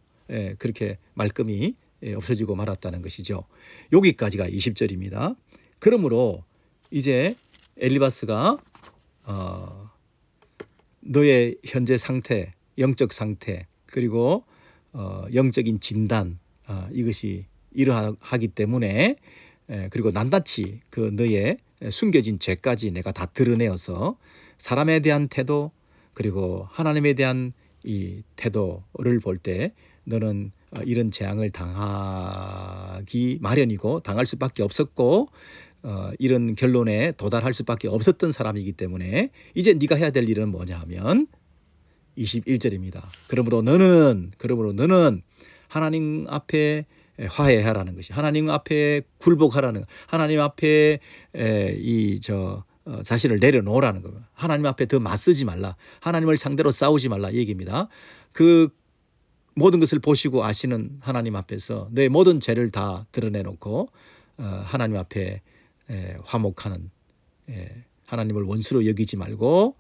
그렇게 말끔히 없어지고 말았다는 것이죠. 여기까지가 20절입니다. 그러므로 이제 엘리바스가 너의 현재 상태, 영적 상태 그리고 영적인 진단 이것이 이러하기 때문에 그리고 낱낱이 그 너의 숨겨진 죄까지 내가 다 드러내어서 사람에 대한 태도 그리고 하나님에 대한 이 태도를 볼 때 너는 이런 재앙을 당하기 마련이고 당할 수밖에 없었고 이런 결론에 도달할 수밖에 없었던 사람이기 때문에 이제 네가 해야 될 일은 뭐냐 하면 21절입니다. 그러므로 너는 하나님 앞에 화해하라는 것이 하나님 앞에 굴복하라는 하나님 앞에 자신을 내려놓으라는 겁니다. 하나님 앞에 더 맞서지 말라. 하나님을 상대로 싸우지 말라 이 얘기입니다. 그 모든 것을 보시고 아시는 하나님 앞에서 내 모든 죄를 다 드러내놓고 하나님 앞에 화목하는 하나님을 원수로 여기지 말고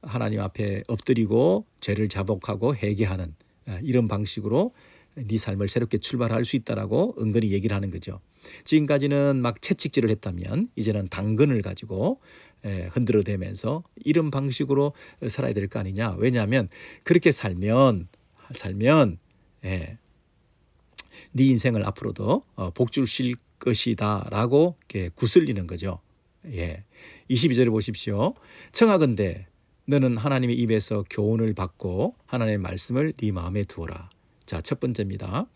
하나님 앞에 엎드리고 죄를 자복하고 회개하는 이런 방식으로 네 삶을 새롭게 출발할 수 있다라고 은근히 얘기를 하는 거죠. 지금까지는 막 채찍질을 했다면 이제는 당근을 가지고 흔들어대면서 이런 방식으로 살아야 될 거 아니냐. 왜냐하면 그렇게 살면 네 인생을 앞으로도 복주실 것이다 라고 구슬리는 거죠. 22절을 보십시오. 청하건대 너는 하나님의 입에서 교훈을 받고 하나님의 말씀을 네 마음에 두어라. 자, 첫 번째입니다.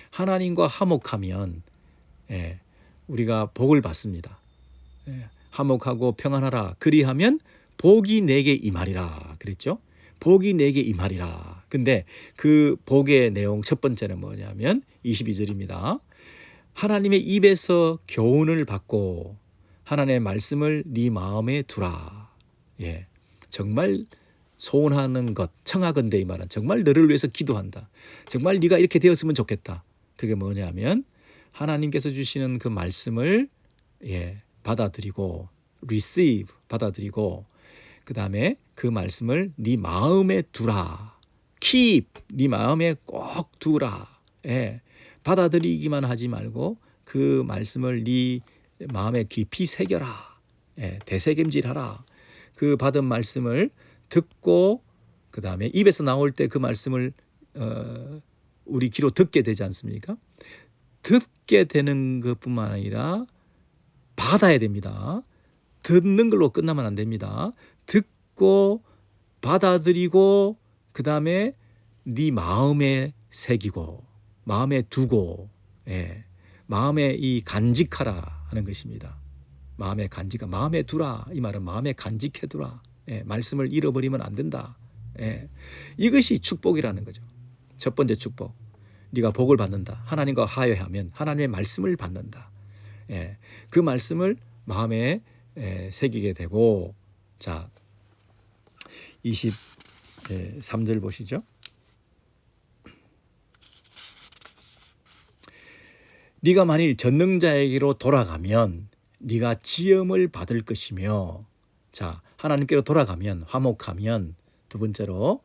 하나님과 화목하면 우리가 복을 받습니다. 화목하고 평안하라. 그리하면 복이 내게 임하리라. 그랬죠? 복이 내게 임하리라. 근데 그 복의 내용 첫 번째는 뭐냐면 22절입니다. 하나님의 입에서 교훈을 받고 하나님의 말씀을 네 마음에 두라. 정말 소원하는 것, 청하건대 이 말은 정말 너를 위해서 기도한다. 정말 네가 이렇게 되었으면 좋겠다. 그게 뭐냐면 하나님께서 주시는 그 말씀을 받아들이고 receive 받아들이고 그 다음에 그 말씀을 네 마음에 두라. keep 네 마음에 꼭 두라. 받아들이기만 하지 말고 그 말씀을 네 마음에 깊이 새겨라. 되새김질하라. 그 받은 말씀을 듣고 그 다음에 입에서 나올 때 그 말씀을 우리 귀로 듣게 되지 않습니까? 듣게 되는 것뿐만 아니라 받아야 됩니다. 듣는 걸로 끝나면 안 됩니다. 듣고 받아들이고 그 다음에 네 마음에 새기고 마음에 두고 마음에 이 간직하라 하는 것입니다. 마음에 간직하 마음에 두라 이 말은 마음에 간직해 두라. 말씀을 잃어버리면 안 된다. 이것이 축복이라는 거죠. 첫 번째 축복. 네가 복을 받는다. 하나님과 화해하면 하나님의 말씀을 받는다. 그 말씀을 마음에 새기게 되고 자 23절 보시죠. 네가 만일 전능자에게로 돌아가면 네가 지음을 받을 것이며 자 하나님께로 돌아가면 화목하면 두 번째로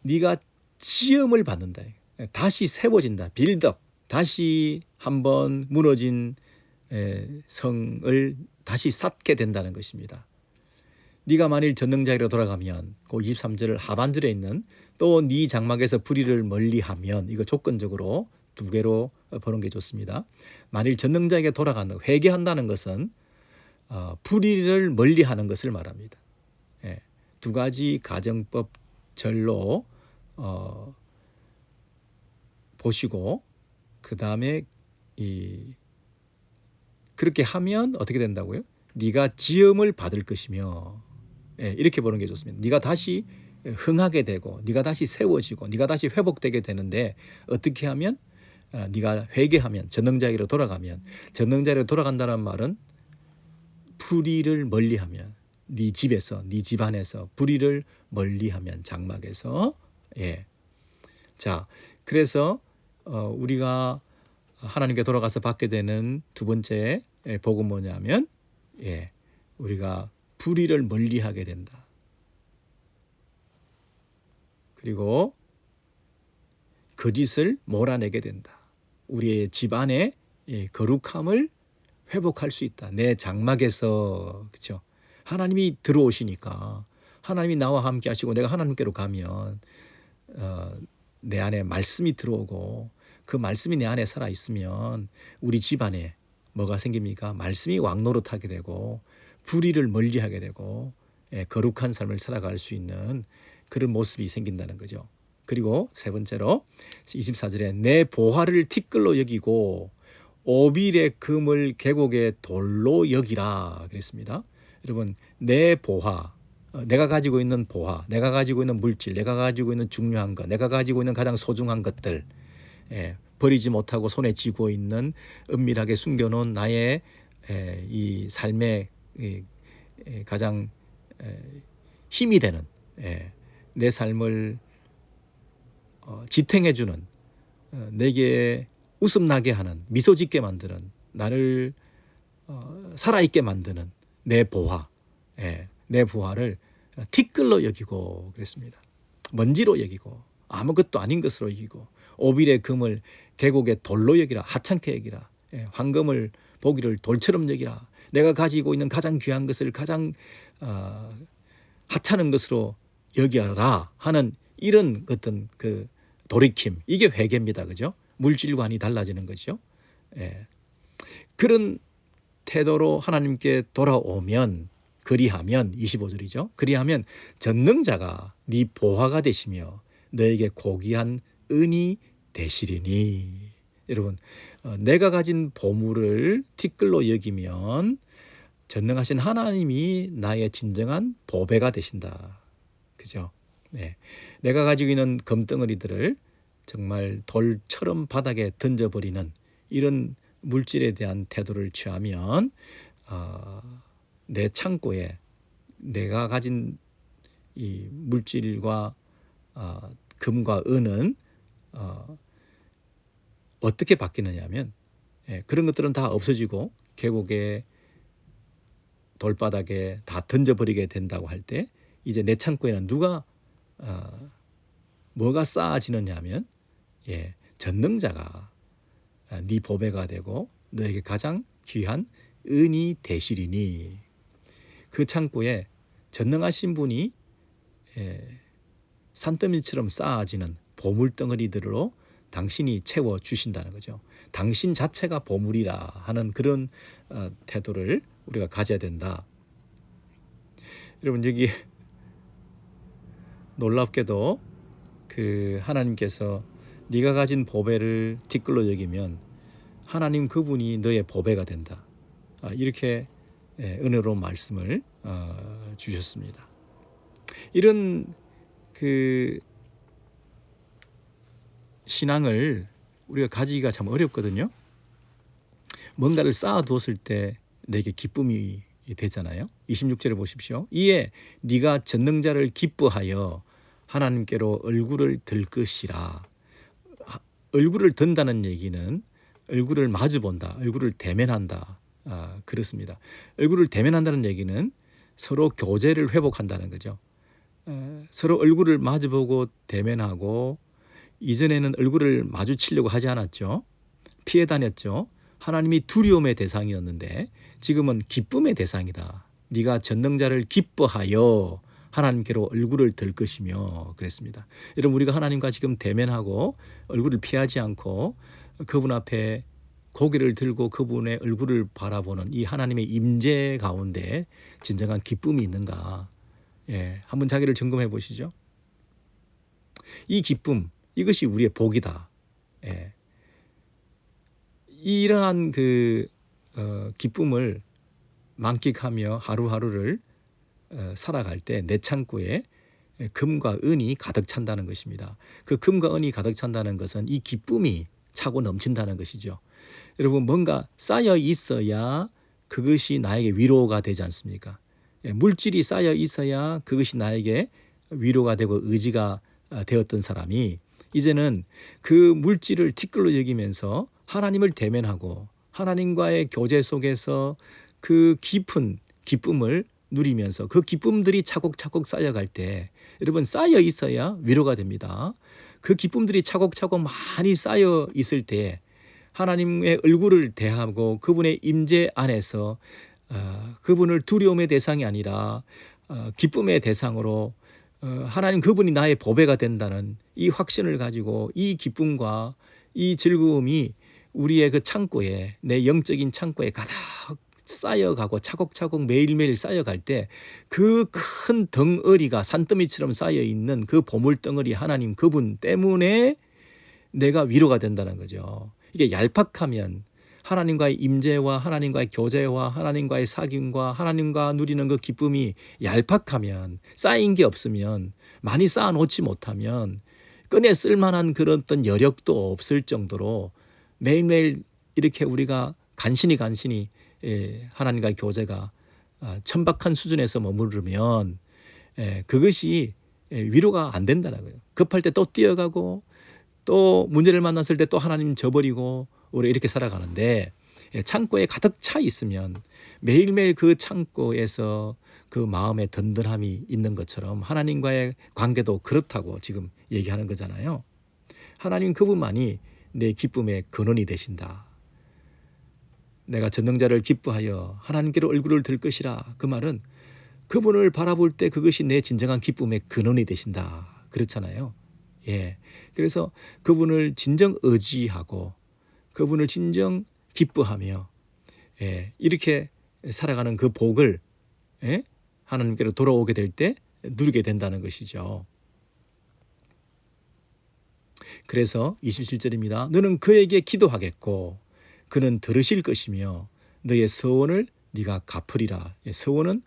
네가 지음을 받는다. 다시 세워진다. 빌드업. 다시 한번 무너진 성을 다시 쌓게 된다는 것입니다. 네가 만일 전능자리로 돌아가면 그 23절 하반절에 있는 또 네 장막에서 불의를 멀리하면 이거 조건적으로 두 개로 보는 게 좋습니다. 만일 전능자에게 돌아간다 회개한다는 것은 불의를 멀리하는 것을 말합니다. 예, 두 가지 가정법 절로 보시고 그 다음에 그렇게 하면 어떻게 된다고요? 네가 지음을 받을 것이며 예, 이렇게 보는 게 좋습니다. 네가 다시 흥하게 되고 네가 다시 세워지고 네가 다시 회복되게 되는데 어떻게 하면 네가 회개하면 전능자에게로 돌아가면 전능자에게로 돌아간다는 말은 불의를 멀리하면 네 집에서 네 집안에서 불의를 멀리하면 장막에서 예. 자, 그래서 우리가 하나님께 돌아가서 받게 되는 두 번째 복은 뭐냐면 예. 우리가 불의를 멀리하게 된다. 그리고 거짓을 몰아내게 된다. 우리의 집안의 거룩함을 회복할 수 있다. 내 장막에서 그렇죠. 하나님이 들어오시니까 하나님이 나와 함께 하시고 내가 하나님께로 가면 내 안에 말씀이 들어오고 그 말씀이 내 안에 살아 있으면 우리 집안에 뭐가 생깁니까? 말씀이 왕노릇하게 되고 불의를 멀리하게 되고 거룩한 삶을 살아갈 수 있는 그런 모습이 생긴다는 거죠. 그리고 세 번째로 24절에 내 보화를 티끌로 여기고 오빌의 금을 계곡의 돌로 여기라 그랬습니다. 여러분 내 보화 내가 가지고 있는 보화, 내가 가지고 있는 물질, 내가 가지고 있는 중요한 것, 내가 가지고 있는 가장 소중한 것들 버리지 못하고 손에 쥐고 있는 은밀하게 숨겨놓은 나의 이 삶의 가장 힘이 되는 내 삶을 지탱해주는 내게 웃음나게 하는 미소 짓게 만드는 나를 살아있게 만드는 내 보화 내 보화를 티끌로 여기고 그랬습니다. 먼지로 여기고 아무것도 아닌 것으로 여기고 오빌의 금을 계곡의 돌로 여기라 하찮게 여기라 황금을 보기를 돌처럼 여기라 내가 가지고 있는 가장 귀한 것을 가장 하찮은 것으로 여기라 하는 이런 어떤 그 돌이킴 이게 회개입니다. 그죠? 물질관이 달라지는 거죠. 그런 태도로 하나님께 돌아오면 그리하면 25절이죠. 그리하면 전능자가 네 보화가 되시며 너에게 고귀한 은이 되시리니. 여러분 내가 가진 보물을 티끌로 여기면 전능하신 하나님이 나의 진정한 보배가 되신다. 그죠? 네. 내가 가지고 있는 금덩어리들을 정말 돌처럼 바닥에 던져버리는 이런 물질에 대한 태도를 취하면 내 창고에 내가 가진 이 물질과 금과 은은 어떻게 바뀌느냐 하면 그런 것들은 다 없어지고 계곡에 돌바닥에 다 던져버리게 된다고 할 때 이제 내 창고에는 뭐가 쌓아지느냐 하면 전능자가 네 보배가 되고 너에게 가장 귀한 은이 되시리니. 그 창고에 전능하신 분이 산더미처럼 쌓아지는 보물덩어리들로 당신이 채워주신다는 거죠. 당신 자체가 보물이라 하는 그런 태도를 우리가 가져야 된다. 여러분 여기 놀랍게도 그 하나님께서 네가 가진 보배를 티끌로 여기면 하나님 그분이 너의 보배가 된다. 이렇게 은혜로운 말씀을 주셨습니다. 이런 그 신앙을 우리가 가지기가 참 어렵거든요. 뭔가를 쌓아두었을 때 내게 기쁨이 되잖아요. 26절에 보십시오. 이에 네가 전능자를 기뻐하여 하나님께로 얼굴을 들 것이라. 얼굴을 든다는 얘기는 얼굴을 마주본다, 얼굴을 대면한다. 그렇습니다. 얼굴을 대면한다는 얘기는 서로 교제를 회복한다는 거죠. 서로 얼굴을 마주보고 대면하고 이전에는 얼굴을 마주치려고 하지 않았죠. 피해 다녔죠. 하나님이 두려움의 대상이었는데 지금은 기쁨의 대상이다. 네가 전능자를 기뻐하여 하나님께로 얼굴을 들 것이며 그랬습니다. 여러분 우리가 하나님과 지금 대면하고 얼굴을 피하지 않고 그분 앞에 고개를 들고 그분의 얼굴을 바라보는 이 하나님의 임재 가운데 진정한 기쁨이 있는가? 예, 한번 자기를 점검해 보시죠. 이 기쁨, 이것이 우리의 복이다. 예. 이러한 기쁨을 만끽하며 하루하루를 살아갈 때 내 창고에 금과 은이 가득 찬다는 것입니다. 그 금과 은이 가득 찬다는 것은 이 기쁨이 차고 넘친다는 것이죠. 여러분 뭔가 쌓여 있어야 그것이 나에게 위로가 되지 않습니까? 물질이 쌓여 있어야 그것이 나에게 위로가 되고 의지가 되었던 사람이 이제는 그 물질을 티끌로 여기면서 하나님을 대면하고 하나님과의 교제 속에서 그 깊은 기쁨을 누리면서 그 기쁨들이 차곡차곡 쌓여갈 때 여러분 쌓여 있어야 위로가 됩니다. 그 기쁨들이 차곡차곡 많이 쌓여 있을 때 하나님의 얼굴을 대하고 그분의 임재 안에서 그분을 두려움의 대상이 아니라 기쁨의 대상으로 하나님 그분이 나의 보배가 된다는 이 확신을 가지고 이 기쁨과 이 즐거움이 우리의 그 창고에 내 영적인 창고에 가득 쌓여가고 차곡차곡 매일매일 쌓여갈 때 그 큰 덩어리가 산더미처럼 쌓여있는 그 보물 덩어리 하나님 그분 때문에 내가 위로가 된다는 거죠. 이게 얄팍하면 하나님과의 임재와 하나님과의 교제와 하나님과의 사귐과 하나님과 누리는 그 기쁨이 얄팍하면 쌓인 게 없으면 많이 쌓아놓지 못하면 꺼내 쓸만한 그런 어떤 여력도 없을 정도로 매일매일 이렇게 우리가 간신히 하나님과의 교제가 천박한 수준에서 머무르면 그것이 위로가 안 된다는 거예요. 급할 때 또 뛰어가고 또 문제를 만났을 때 또 하나님 저버리고 우리 이렇게 살아가는데 창고에 가득 차 있으면 매일매일 그 창고에서 그 마음의 든든함이 있는 것처럼 하나님과의 관계도 그렇다고 지금 얘기하는 거잖아요. 하나님 그분만이 내 기쁨의 근원이 되신다. 내가 전능자를 기뻐하여 하나님께로 얼굴을 들 것이라. 그 말은 그분을 바라볼 때 그것이 내 진정한 기쁨의 근원이 되신다. 그렇잖아요. 예. 그래서 그분을 진정 의지하고 그분을 진정 기뻐하며 이렇게 살아가는 그 복을 하나님께로 돌아오게 될 때 누리게 된다는 것이죠. 그래서 27절입니다. 너는 그에게 기도하겠고 그는 들으실 것이며 너의 서원을 네가 갚으리라. 서원은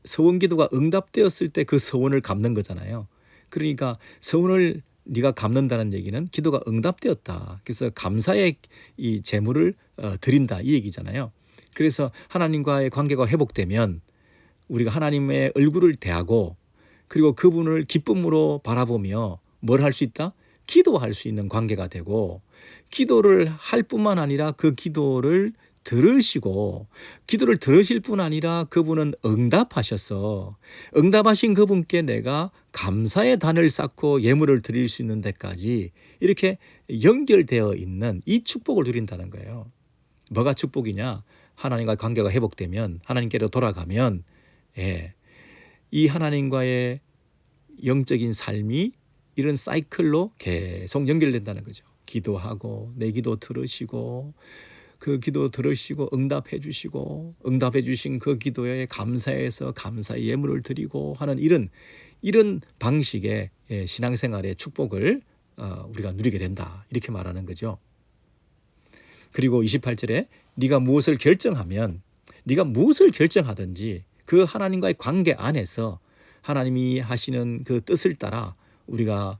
서원 기도가 응답되었을 때 그 서원을 갚는 거잖아요. 그러니까 서원을 네가 갚는다는 얘기는 기도가 응답되었다. 그래서 감사의 이 제물을 드린다 이 얘기잖아요. 그래서 하나님과의 관계가 회복되면 우리가 하나님의 얼굴을 대하고 그리고 그분을 기쁨으로 바라보며 뭘 할 수 있다? 기도할 수 있는 관계가 되고 기도를 할 뿐만 아니라 그 기도를 들으시고 기도를 들으실 뿐 아니라 그분은 응답하셔서 응답하신 그분께 내가 감사의 단을 쌓고 예물을 드릴 수 있는 데까지 이렇게 연결되어 있는 이 축복을 누린다는 거예요. 뭐가 축복이냐? 하나님과 관계가 회복되면 하나님께로 돌아가면 이 하나님과의 영적인 삶이 이런 사이클로 계속 연결된다는 거죠. 기도하고 내 기도 들으시고 그 기도 들으시고 응답해 주시고 응답해 주신 그 기도에 감사해서 감사의 예물을 드리고 하는 이런 방식의 신앙생활의 축복을 우리가 누리게 된다. 이렇게 말하는 거죠. 그리고 28절에 네가 무엇을 결정하든지 그 하나님과의 관계 안에서 하나님이 하시는 그 뜻을 따라 우리가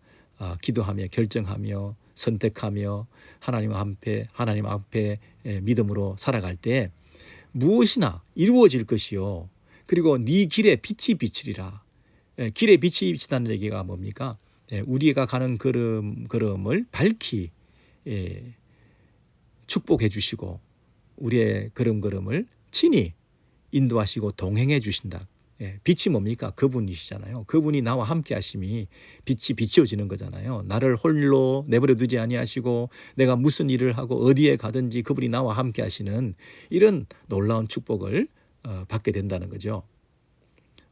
기도하며 결정하며 선택하며 하나님 앞에 믿음으로 살아갈 때 무엇이나 이루어질 것이요. 그리고 네 길에 빛이 비치리라. 길에 빛이 비친다는 얘기가 뭡니까? 우리가 가는 걸음을 밝히 축복해 주시고 우리의 걸음을 친히 인도하시고 동행해 주신다. 빛이 뭡니까? 그분이시잖아요. 그분이 나와 함께 하심이 빛이 비춰지는 거잖아요. 나를 홀로 내버려 두지 아니하시고 내가 무슨 일을 하고 어디에 가든지 그분이 나와 함께 하시는 이런 놀라운 축복을 받게 된다는 거죠.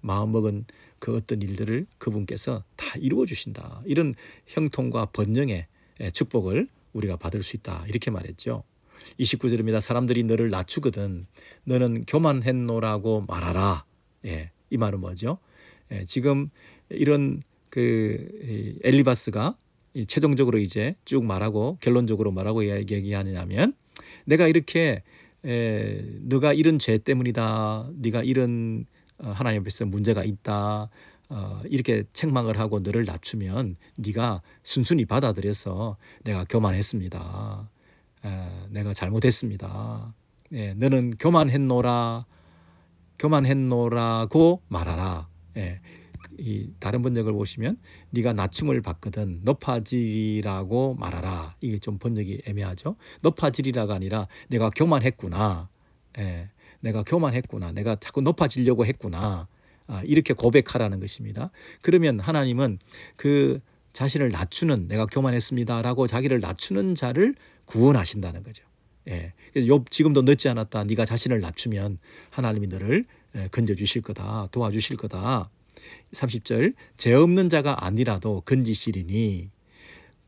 마음먹은 그 어떤 일들을 그분께서 다 이루어 주신다. 이런 형통과 번영의 축복을 우리가 받을 수 있다. 이렇게 말했죠. 29절입니다. 사람들이 너를 낮추거든 너는 교만했노라고 말하라. 이 말은 뭐죠? 지금 이런 그 엘리바스가 최종적으로 이제 쭉 말하고 결론적으로 말하고 얘기하느냐면 내가 이렇게 너가 이런 죄 때문이다. 네가 이런 하나님 앞에서 문제가 있다. 이렇게 책망을 하고 너를 낮추면 네가 순순히 받아들여서 내가 교만했습니다. 내가 잘못했습니다. 너는 교만했노라고 말하라. 이 다른 번역을 보시면 네가 낮춤을 받거든 높아지리라고 말하라. 이게 좀 번역이 애매하죠. 높아지리라가 아니라 내가 교만했구나. 내가 교만했구나. 내가 자꾸 높아지려고 했구나. 이렇게 고백하라는 것입니다. 그러면 하나님은 그 자신을 낮추는 내가 교만했습니다라고 자기를 낮추는 자를 구원하신다는 거죠. 그래서 욥 지금도 늦지 않았다. 네가 자신을 낮추면 하나님이 너를 건져주실 거다. 도와주실 거다. 30절 죄 없는 자가 아니라도 건지시리니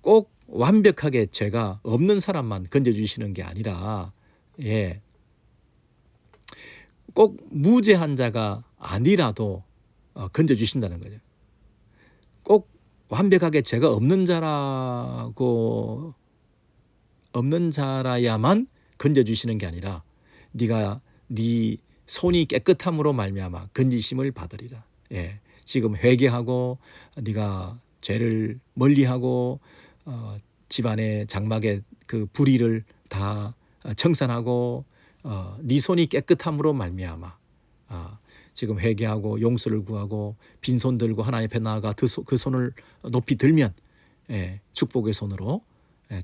꼭 완벽하게 죄가 없는 사람만 건져주시는 게 아니라 꼭 무죄한 자가 아니라도 건져주신다는 거죠. 꼭 완벽하게 죄가 없는 자라야만 건져주시는 게 아니라 네가 네 손이 깨끗함으로 말미암아 건지심을 받으리라. 지금 회개하고 네가 죄를 멀리하고 집안의 장막의 그 불의를 다 청산하고 네 손이 깨끗함으로 말미암아 지금 회개하고 용서를 구하고 빈손 들고 하나님 앞에 나아가 그 손을 높이 들면 축복의 손으로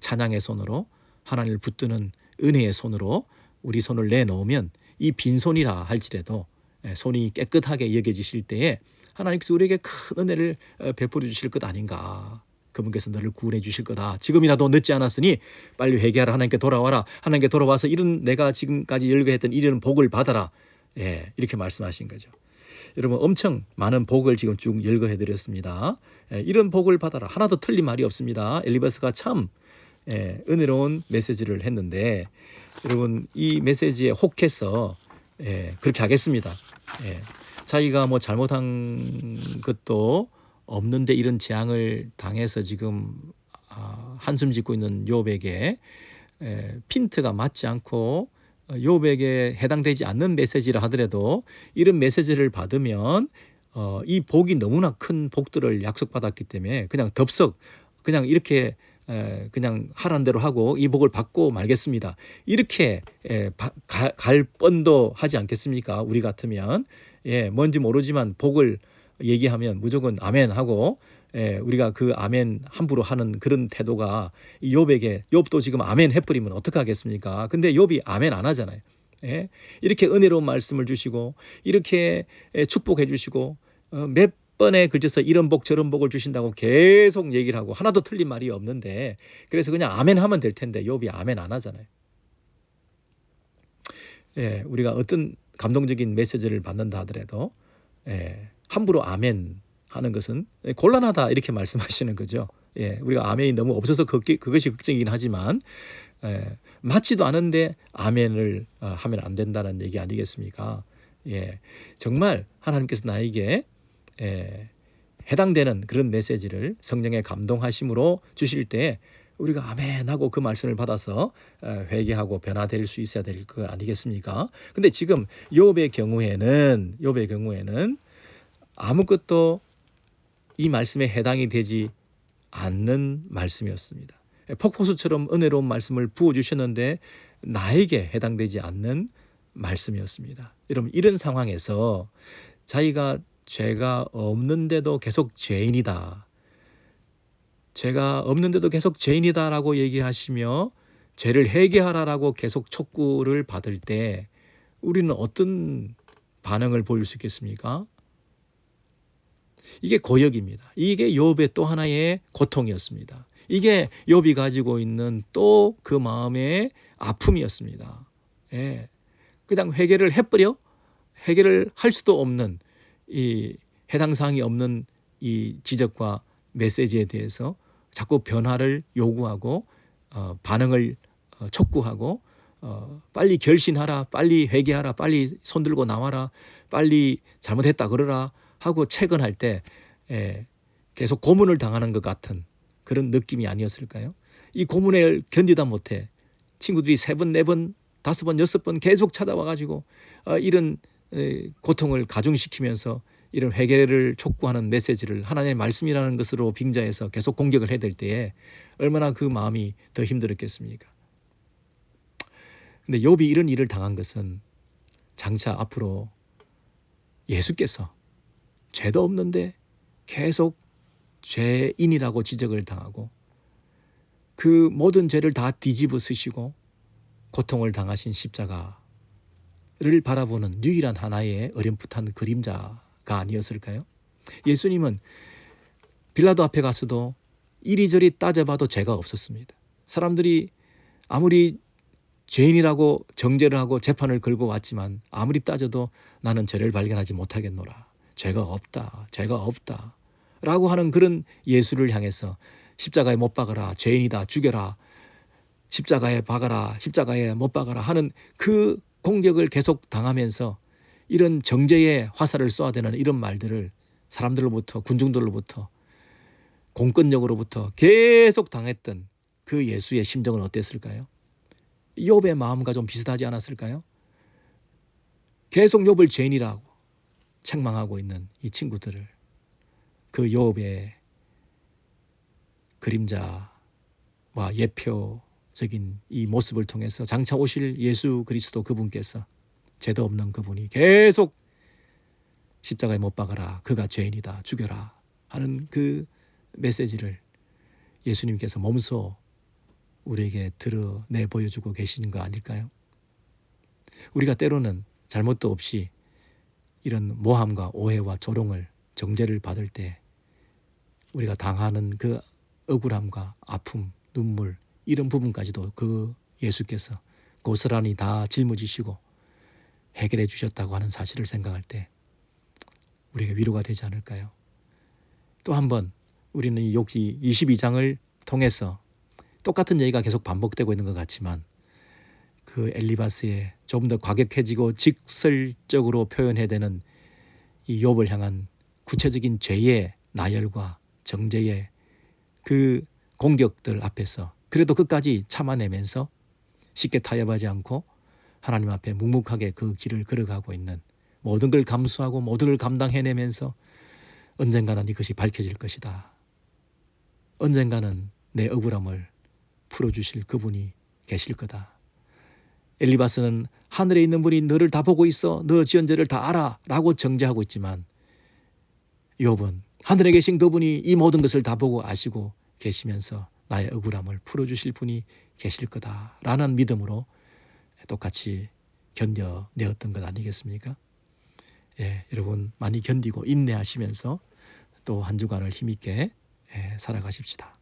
찬양의 손으로 하나님을 붙드는 은혜의 손으로 우리 손을 내놓으면 이 빈손이라 할지라도 손이 깨끗하게 여겨지실 때에 하나님께서 우리에게 큰 은혜를 베풀어 주실 것 아닌가. 그분께서 너를 구원해 주실 거다. 지금이라도 늦지 않았으니 빨리 회개하라. 하나님께 돌아와라. 하나님께 돌아와서 이런 내가 지금까지 열거했던 이런 복을 받아라. 이렇게 말씀하신 거죠. 여러분 엄청 많은 복을 지금 쭉 열거해 드렸습니다. 이런 복을 받아라. 하나도 틀린 말이 없습니다. 엘리바스가 참 은혜로운 메시지를 했는데 여러분 이 메시지에 혹해서 그렇게 하겠습니다. 자기가 뭐 잘못한 것도 없는데 이런 재앙을 당해서 지금 한숨 짓고 있는 욥에게 핀트가 맞지 않고 욥에게 해당되지 않는 메시지라 하더라도 이런 메시지를 받으면 이 복이 너무나 큰 복들을 약속받았기 때문에 그냥 덥석 그냥 이렇게 그냥 하라는 대로 하고 이 복을 받고 말겠습니다. 이렇게 갈 뻔도 하지 않겠습니까? 우리 같으면 뭔지 모르지만 복을 얘기하면 무조건 아멘 하고 우리가 그 아멘 함부로 하는 그런 태도가 욥에게 욥도 지금 아멘 해버리면 어떡하겠습니까? 근데 욥이 아멘 안 하잖아요. 이렇게 은혜로운 말씀을 주시고 이렇게 축복해 주시고 몇 번에 걸쳐서 이런 복 저런 복을 주신다고 계속 얘기를 하고 하나도 틀린 말이 없는데 그래서 그냥 아멘 하면 될 텐데 욥이 아멘 안 하잖아요. 우리가 어떤 감동적인 메시지를 받는다 하더라도 함부로 아멘 하는 것은 곤란하다 이렇게 말씀하시는 거죠. 우리가 아멘이 너무 없어서 그것이 걱정이긴 하지만 맞지도 않은데 아멘을 하면 안 된다는 얘기 아니겠습니까? 정말 하나님께서 나에게 해당되는 그런 메시지를 성령의 감동하심으로 주실 때 우리가 아멘 하고 그 말씀을 받아서 회개하고 변화될 수 있어야 될 거 아니겠습니까? 근데 지금 욥의 경우에는 아무것도 이 말씀에 해당이 되지 않는 말씀이었습니다. 폭포수처럼 은혜로운 말씀을 부어주셨는데 나에게 해당되지 않는 말씀이었습니다. 여러분 이런 상황에서 자기가 죄가 없는데도 계속 죄인이다. 죄가 없는데도 계속 죄인이다라고 얘기하시며 죄를 회개하라라고 계속 촉구를 받을 때 우리는 어떤 반응을 보일 수 있겠습니까? 이게 고역입니다. 이게 욥의 또 하나의 고통이었습니다. 이게 욥이 가지고 있는 또 그 마음의 아픔이었습니다. 그냥 회개를 해버려 해결을 할 수도 없는 이 해당 사항이 없는 이 지적과 메시지에 대해서 자꾸 변화를 요구하고 반응을 촉구하고 빨리 결신하라, 빨리 회개하라, 빨리 손들고 나와라, 빨리 잘못했다 그러라 하고 채건할 때 계속 고문을 당하는 것 같은 그런 느낌이 아니었을까요? 이 고문을 견디다 못해 친구들이 3번, 4번, 5번, 6번 계속 찾아와가지고 이런 고통을 가중시키면서 이런 회개를 촉구하는 메시지를 하나님의 말씀이라는 것으로 빙자해서 계속 공격을 해야 될 때에 얼마나 그 마음이 더 힘들었겠습니까? 근데 욥이 이런 일을 당한 것은 장차 앞으로 예수께서 죄도 없는데 계속 죄인이라고 지적을 당하고 그 모든 죄를 다 뒤집어 쓰시고 고통을 당하신 십자가를 바라보는 유일한 하나의 어렴풋한 그림자가 아니었을까요? 예수님은 빌라도 앞에 가서도 이리저리 따져봐도 죄가 없었습니다. 사람들이 아무리 죄인이라고 정죄를 하고 재판을 걸고 왔지만 아무리 따져도 나는 죄를 발견하지 못하겠노라. 죄가 없다. 죄가 없다. 라고 하는 그런 예수를 향해서 십자가에 못 박아라. 죄인이다. 죽여라. 십자가에 박아라. 십자가에 못 박아라 하는 그 공격을 계속 당하면서 이런 정죄의 화살을 쏘아대는 이런 말들을 사람들로부터 군중들로부터 공권력으로부터 계속 당했던 그 예수의 심정은 어땠을까요? 욥의 마음과 좀 비슷하지 않았을까요? 계속 욥을 죄인이라고 책망하고 있는 이 친구들을 그 욥의 그림자와 예표적인 이 모습을 통해서 장차 오실 예수 그리스도 그분께서 죄도 없는 그분이 계속 십자가에 못 박아라. 그가 죄인이다. 죽여라. 하는 그 메시지를 예수님께서 몸소 우리에게 드러내 보여주고 계신 거 아닐까요? 우리가 때로는 잘못도 없이 이런 모함과 오해와 조롱을 정죄를 받을 때 우리가 당하는 그 억울함과 아픔, 눈물 이런 부분까지도 그 예수께서 고스란히 다 짊어지시고 해결해 주셨다고 하는 사실을 생각할 때 우리에게 위로가 되지 않을까요? 또 한번 우리는 이 욥기 22장을 통해서 똑같은 얘기가 계속 반복되고 있는 것 같지만 그 엘리바스의 좀 더 과격해지고 직설적으로 표현해야 되는 이 욥을 향한 구체적인 죄의 나열과 정죄의 그 공격들 앞에서 그래도 끝까지 참아내면서 쉽게 타협하지 않고 하나님 앞에 묵묵하게 그 길을 걸어가고 있는 모든 걸 감수하고 모든 걸 감당해내면서 언젠가는 이것이 밝혀질 것이다. 언젠가는 내 억울함을 풀어주실 그분이 계실 거다. 엘리바스는 하늘에 있는 분이 너를 다 보고 있어. 너 지은 죄를 다 알아. 라고 정죄하고 있지만 욥은 하늘에 계신 그분이 이 모든 것을 다 보고 아시고 계시면서 나의 억울함을 풀어주실 분이 계실 거다. 라는 믿음으로 똑같이 견뎌내었던 것 아니겠습니까? 예, 여러분 많이 견디고 인내하시면서 또 한 주간을 힘있게 살아가십시다.